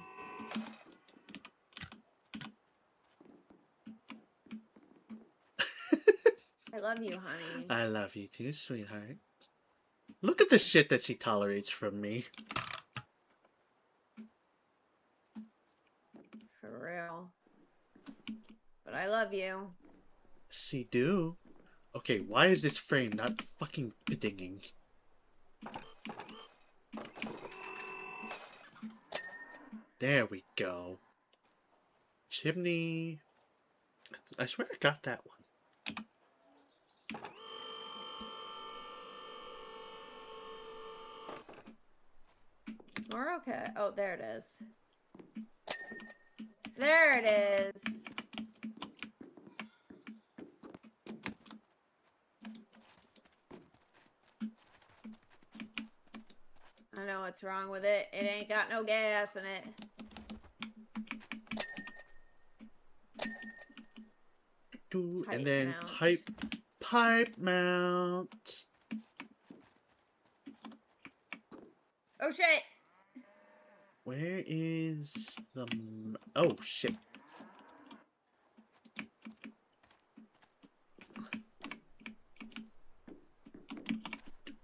I love you, honey. I love you too, sweetheart. Look at the shit that she tolerates from me. For real. But I love you. She do. Okay, why is this frame not fucking dinging? There we go. Chimney. I swear I got that one. We're okay. Oh, there it is. There it is. I know what's wrong with it. It ain't got no gas in it. And then mount. pipe mount. Oh shit! Where is the... Oh shit.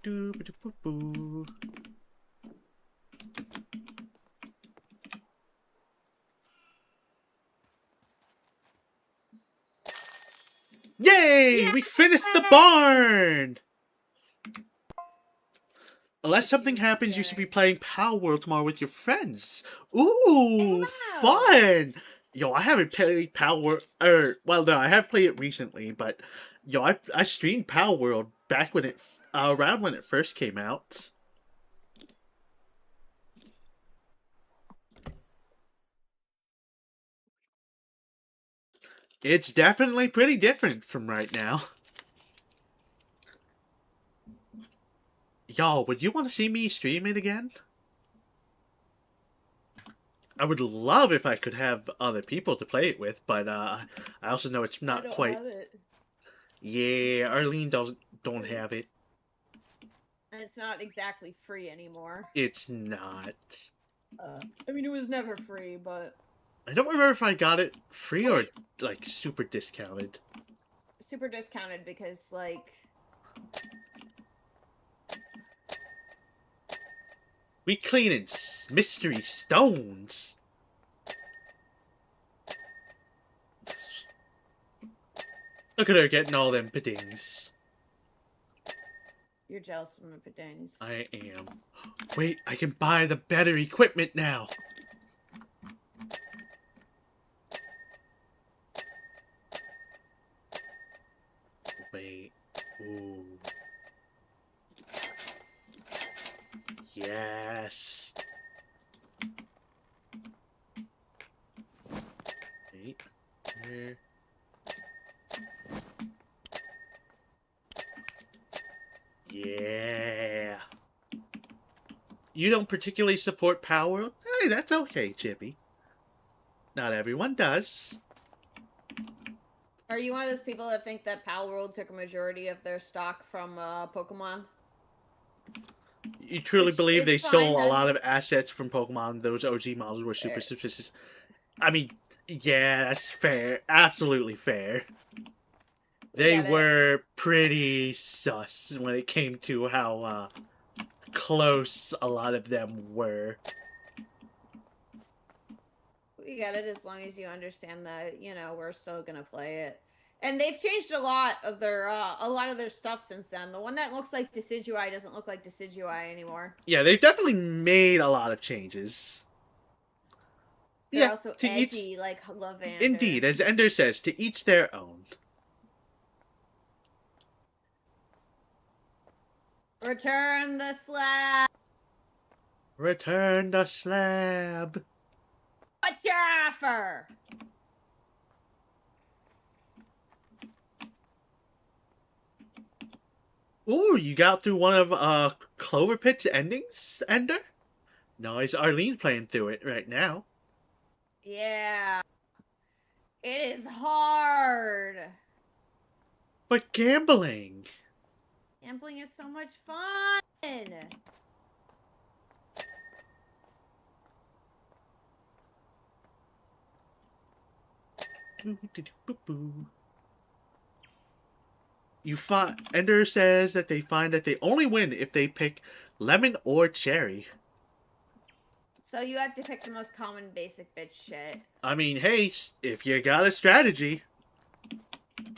Doo-ba-doo-boo-boo. Yay! Yeah! We finished the barn! Unless something happens, you should be playing Power World tomorrow with your friends. Ooh, fun! Yo, I haven't played Power World, well, no, I have played it recently, but yo, I streamed Power World back when it, around when it first came out. It's definitely pretty different from right now. Y'all, would you want to see me stream it again? I would love if I could have other people to play it with, but I also know it's not quite. Have it. Yeah, Arlene don't have it. And it's not exactly free anymore. It's not. I mean, it was never free, but I don't remember if I got it free or like super discounted. super discounted because like We cleaning mystery stones. Look at her getting all them puddings. you're jealous of my puddings. I am. Wait, I can buy the better equipment now. Wait. Ooh. Yes. Wait. Here. Yeah. You don't particularly support Power? Hey, that's okay, Chippy. Not everyone does. Are you one of those people that think that Pal World took a majority of their stock from Pokemon? You truly Which believe is they fine, stole a that's lot of assets from Pokemon? Those OG models were super fair. suspicious. I mean, yeah, that's fair. Absolutely fair. We They get it. were pretty sus when it came to how close a lot of them were. We get it as long as you understand that, you know, we're still gonna play it. And they've changed a lot of their stuff since then. The one that looks like Decidueye doesn't look like Decidueye anymore. Yeah, they've definitely made a lot of changes. They're Yeah, also to each... edgy like Lavander. Indeed, as Ender says, to each their own. Return the slab. Return the slab. What's your offer? Ooh, you got through one of Clover Pit's endings, Ender? Nice. Arlene's playing through it right now. Yeah. It is hard. But gambling. Gambling is so much fun. Ender says that they find that they only win if they pick lemon or cherry. So you have to pick the most common basic bitch shit. I mean, hey, if you got a strategy.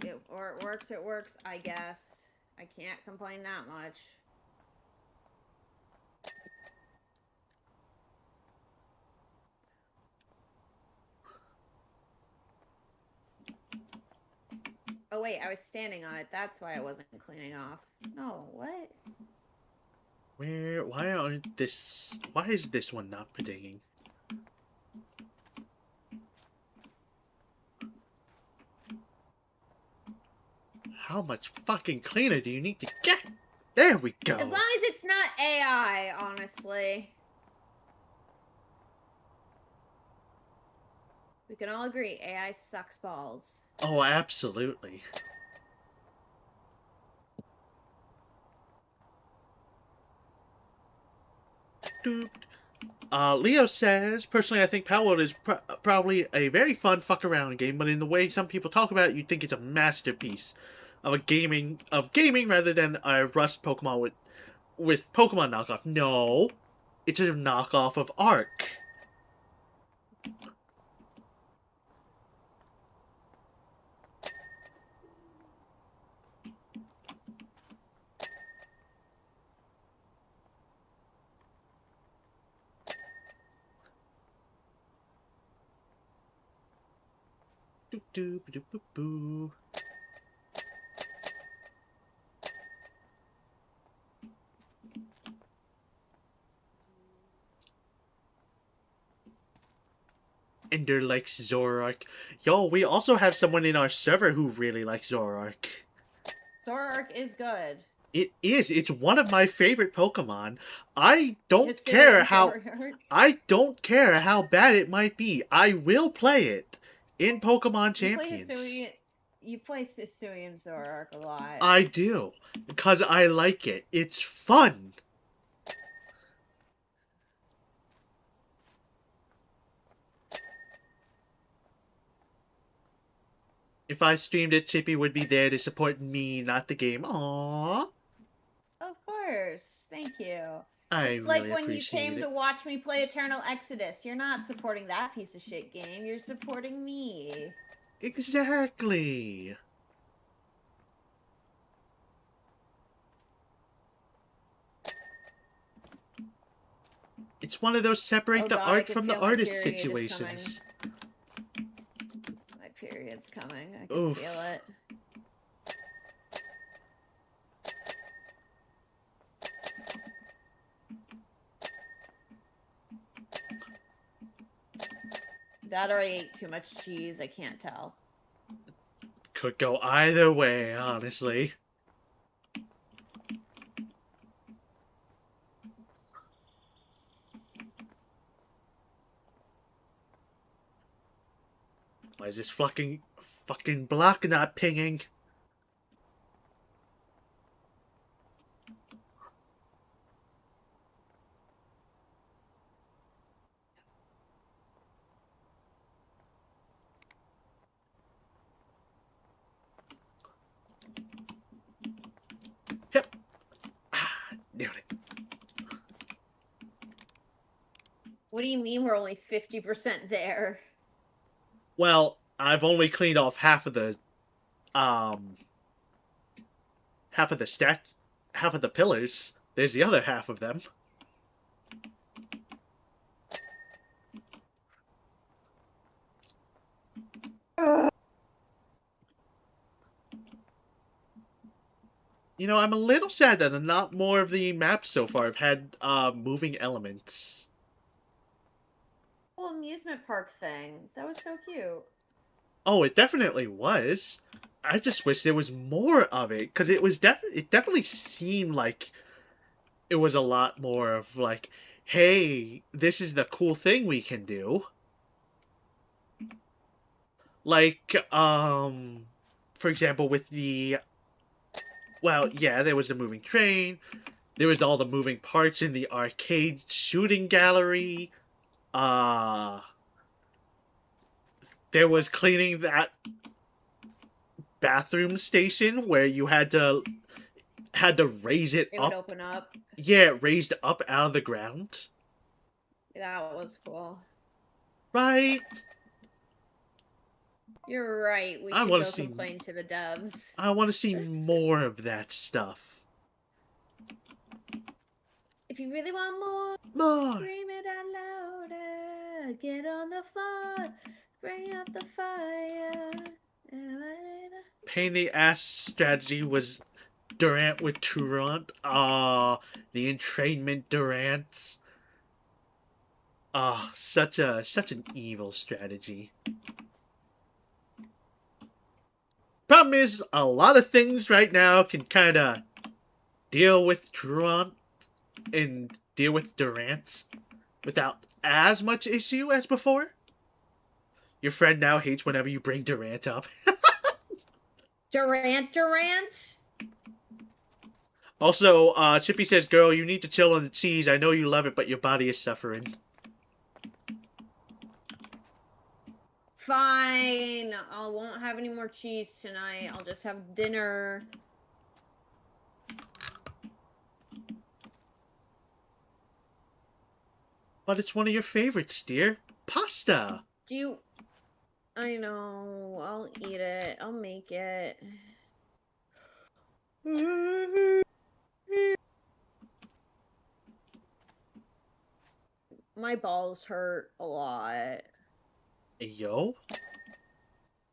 It works, I guess. I can't complain that much. Oh wait, I was standing on it. That's why I wasn't cleaning off. No, what? Why is this one not digging? How much fucking cleaner do you need to get? There we go. As long as it's not AI, honestly. We can all agree, AI sucks balls. Oh, absolutely. Leo says, personally, I think Palworld is probably a very fun fuck around game, but in the way some people talk about it, you'd think it's a masterpiece of gaming rather than a Rust Pokemon with Pokemon knockoff. No, it's a knockoff of Arc. Boo. Ender likes Zoroark. Yo, we also have someone in our server who really likes Zoroark. Zoroark is good. It is. It's one of my favorite Pokemon. I don't Hisuian care how... Zoroark. I don't care how bad it might be. I will play it in Pokemon Champions. You play Hisuian Zoroark a lot. I do. Because I like it. It's fun. If I streamed it, Chippy would be there to support me, not the game. Aww. Of course. Thank you. It's like when you came to watch me play Eternal Exodus. You're not supporting that piece of shit game. You're supporting me. Exactly. It's one of those separate the art from the artist situations. My period's coming. I can feel it. That or I ate too much cheese. I can't tell. Could go either way, honestly. Why is this fucking block not pinging? Yep. Nailed it. What do you mean we're only 50% there? Well, I've only cleaned off half of the half of the pillars. There's the other half of them. You know, I'm a little sad that not more of the maps so far have had moving elements. Whole amusement park thing. That was so cute. Oh, it definitely was. I just wish there was more of it, because it definitely seemed like it was a lot more of like, hey, this is the cool thing we can do. Like, for example, with the, well, yeah, there was the moving train. There was all the moving parts in the arcade shooting gallery. There was cleaning that bathroom station where you had to raise it It up. would open up. Yeah, raised up out of the ground. That was cool. Right? You're right. We I should wanna go see- complain to the devs. I want to see more of that stuff. If you really want more, More! scream it out louder. Get on the floor. Bring out the fire. Pain in the ass strategy was Durant with Turant. The entrainment Durant. Such an evil strategy. Problem is, a lot of things right now can kind of deal with Durant and deal with Durant without as much issue as before. Your friend now hates whenever you bring Durant up. Durant? Also, Chippy says, girl, you need to chill on the cheese. I know you love it, but your body is suffering. Fine. I won't have any more cheese tonight. I'll just have dinner. But it's one of your favorites, dear. Pasta. Do you... I know. I'll eat it. I'll make it. My balls hurt a lot. Yo?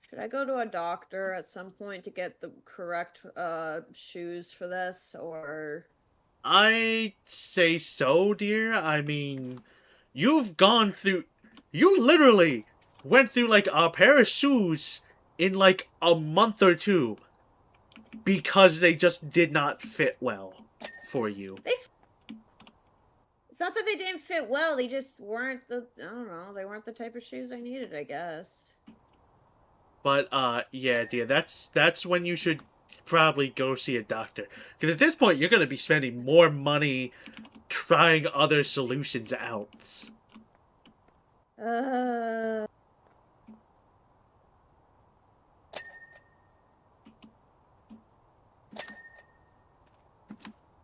Should I go to a doctor at some point to get the correct shoes for this, or... I'd say so, dear. I mean, you've gone through... You literally went through, like, a pair of shoes in, like, a month or two because they just did not fit well for you. It's not that they didn't fit well, they just weren't the... I don't know, they weren't the type of shoes I needed, I guess. But, yeah, dear, that's when you should probably go see a doctor. Because at this point, you're going to be spending more money trying other solutions out.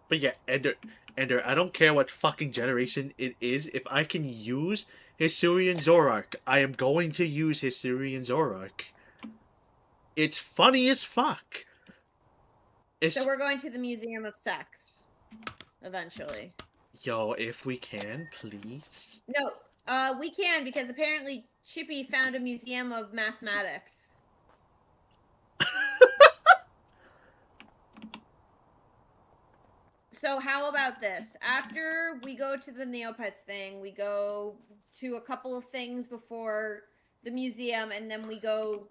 But yeah, Ender, I don't care what fucking generation it is. If I can use Hisuian Zorark, I am going to use Hisuian Zorark. It's funny as fuck. So we're going to the Museum of Sex. Eventually. Yo, if we can, please. No, we can because apparently Chippy found a museum of mathematics. So how about this? After we go to the Neopets thing, we go to a couple of things before the museum, and then we go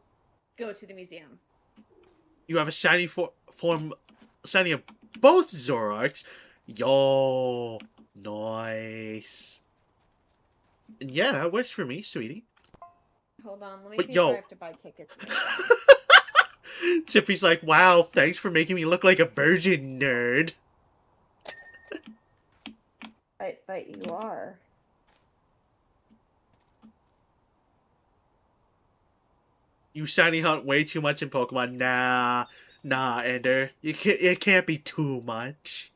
to the museum. You have a shiny shiny of both Zorarks. Yo, nice. And yeah, that works for me, sweetie. Hold on, let me But see if I yo. have to buy tickets myself. Chippy's like, wow, thanks for making me look like a virgin, nerd. But you are. You shiny hunt way too much in Pokemon. Nah, Ender. It can't be too much.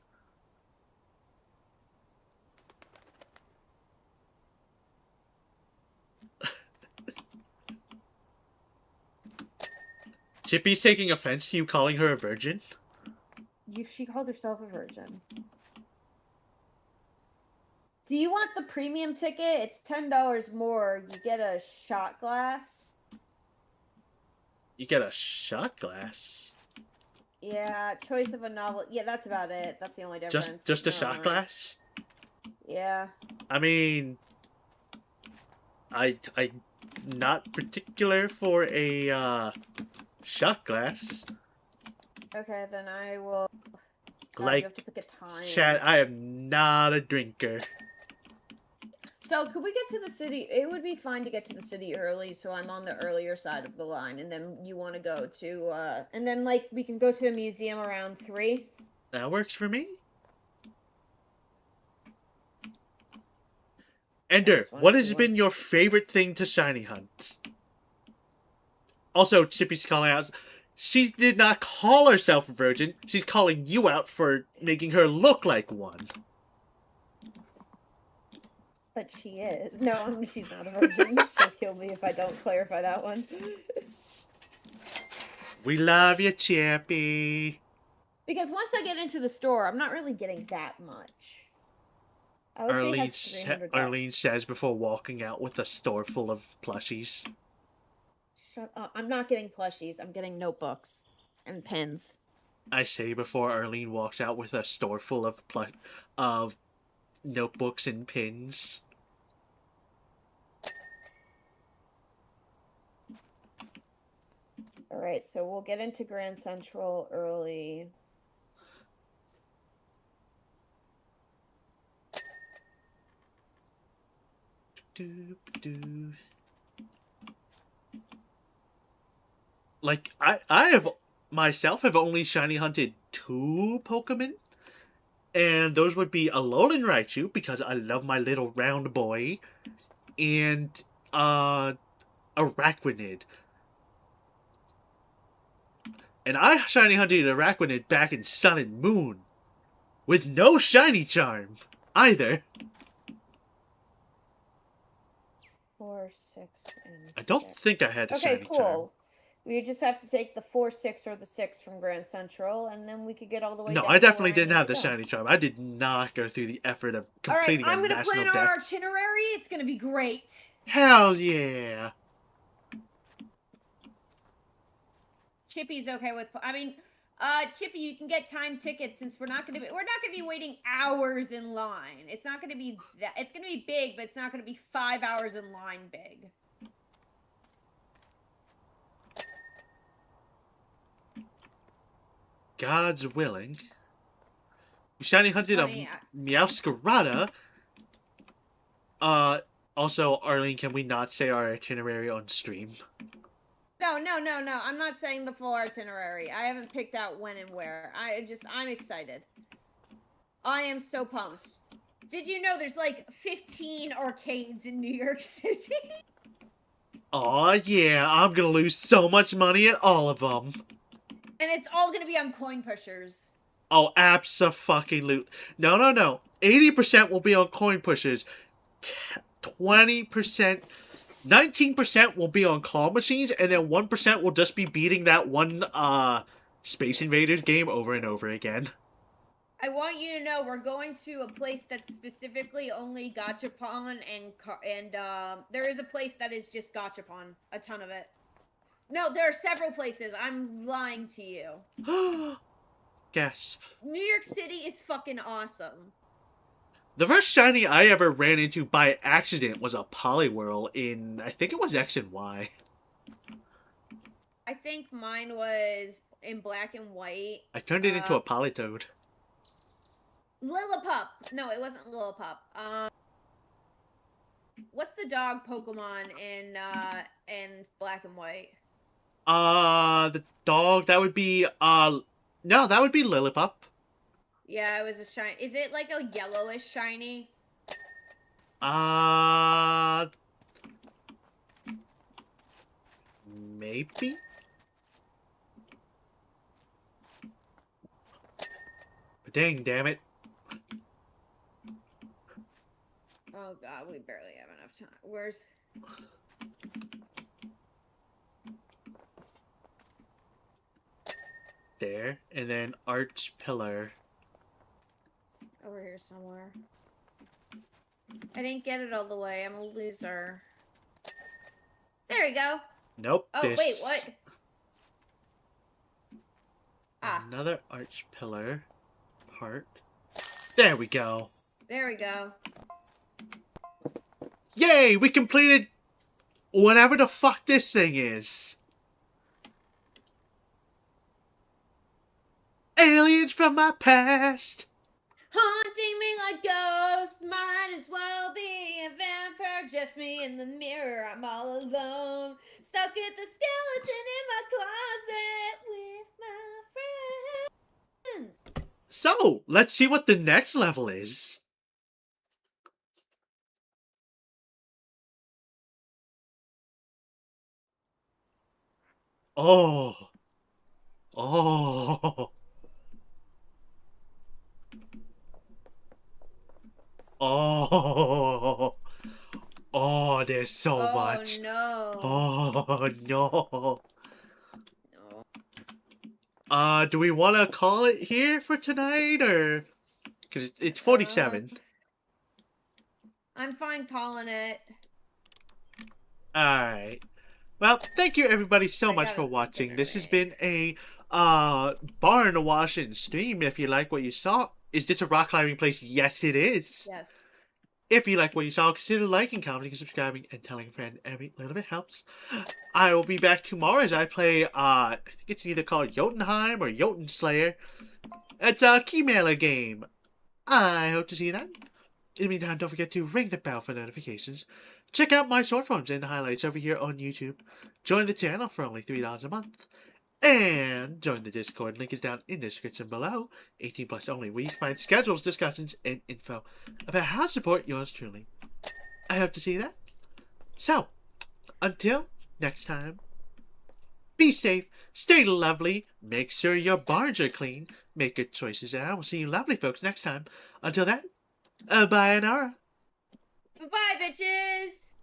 Chippy's taking offense to you calling her a virgin? She called herself a virgin. Do you want the premium ticket? It's $10 more. You get a shot glass. You get a shot glass? Yeah, choice of a novel. Yeah, that's about it. That's the only difference. Just a Not shot much. glass? Yeah. I mean, I not particular for a shot glass. Okay, then I will. God, you Like, have to pick a time. Chad, I am not a drinker. So, could we get to the city? It would be fine to get to the city early, so I'm on the earlier side of the line, and then you want to go to, and then, like, we can go to a museum around 3. That works for me. Ender, what has been your favorite thing to shiny hunt? Also, Chippy's calling out. She did not call herself a virgin. She's calling you out for making her look like one. But she is. No, she's not a virgin. She'll kill me if I don't clarify that one. We love you, Chippy. Because once I get into the store, I'm not really getting that much. I would say that's $300. Arlene says before walking out with a store full of plushies. Shut up. I'm not getting plushies. I'm getting notebooks and pens. I say before Arlene walks out with a store full of notebooks and pins. Alright, so we'll get into Grand Central early. Like, I myself have only shiny hunted 2 Pokemon. And those would be Alolan Raichu, because I love my little round boy. And, Araquanid. And I shiny hunted Araquanid back in Sun and Moon. With no shiny charm, either. 4, 6, and I don't 6. think I had a shiny cool. charm. We just have to take the 4, 6, or the 6 from Grand Central, and then we could get all the way No, down I to definitely where I didn't need have to the go. shiny charm. I did not go through the effort of Alright, completing I'm a gonna national plan our dex. itinerary. It's gonna be great. Hell yeah! Chippy's okay with. I mean, Chippy, you can get time tickets since we're not gonna be waiting hours in line. It's not gonna be that. It's gonna be big, but it's not gonna be 5 hours in line big. God's willing. You shiny hunted a Meowscarada. Also, Arlene, can we not say our itinerary on stream? No. I'm not saying the full itinerary. I haven't picked out when and where. I'm excited. I am so pumped. Did you know there's like 15 arcades in New York City? Aw, yeah, I'm gonna lose so much money at all of them. And it's all gonna be on coin pushers. Oh, abso-fucking-lute. No. 80% will be on coin pushers. 20%... 19% will be on claw machines, and then 1% will just be beating that one, Space Invaders game over and over again. I want you to know we're going to a place that's specifically only Gachapon, and there is a place that is just Gachapon. A ton of it. No, there are several places. I'm lying to you. Gasp. New York City is fucking awesome. The first shiny I ever ran into by accident was a Poliwhirl in, I think it was X and Y. I think mine was in black and white. I turned it into a Politoed. Lillipup. No, it wasn't Lillipup. what's the dog Pokemon in Black and White? The dog, that would be, no, that would be Lillipup. Yeah, it was a shiny. Is it like a yellowish shiny? Maybe? But dang, damn it. Oh god, we barely have enough time. Where's... There. And then Arch Pillar. Over here somewhere. I didn't get it all the way. I'm a loser. There we go. Nope. Oh, wait, what? Ah. Another Arch Pillar part. There we go. There we go. Yay! We completed whatever the fuck this thing is. Aliens from my past. Haunting me like ghosts. Might as well be a vampire. Just me in the mirror. I'm all alone. Stuck at the skeleton in my closet with my friends. So, let's see what the next level is. Oh. Oh. Oh. Oh, there's so much. No. Oh, no. No. Do we want to call it here for tonight, or... Because it's 47. I'm fine calling it. Alright. Well, thank you everybody so much for watching. This has been a barn washing stream. If you like what you saw, is this a rock climbing place? Yes, it is. Yes. If you like what you saw, consider liking, commenting, and subscribing, and telling a friend. Every little bit helps. I will be back tomorrow as I play, I think it's either called Jotunheim or Jotun Slayer. It's a Keymailer game. I hope to see you then. In the meantime, don't forget to ring the bell for notifications. Check out my short forms and highlights over here on YouTube. Join the channel for only $3 a month. And join the Discord. Link is down in the description below. 18 plus only, where you can find schedules, discussions, and info about how to support yours truly. I hope to see you then. So, until next time, be safe, stay lovely, make sure your barns are clean, make good choices, and I will see you lovely folks next time. Until then, bye, Nara. Bye, bitches.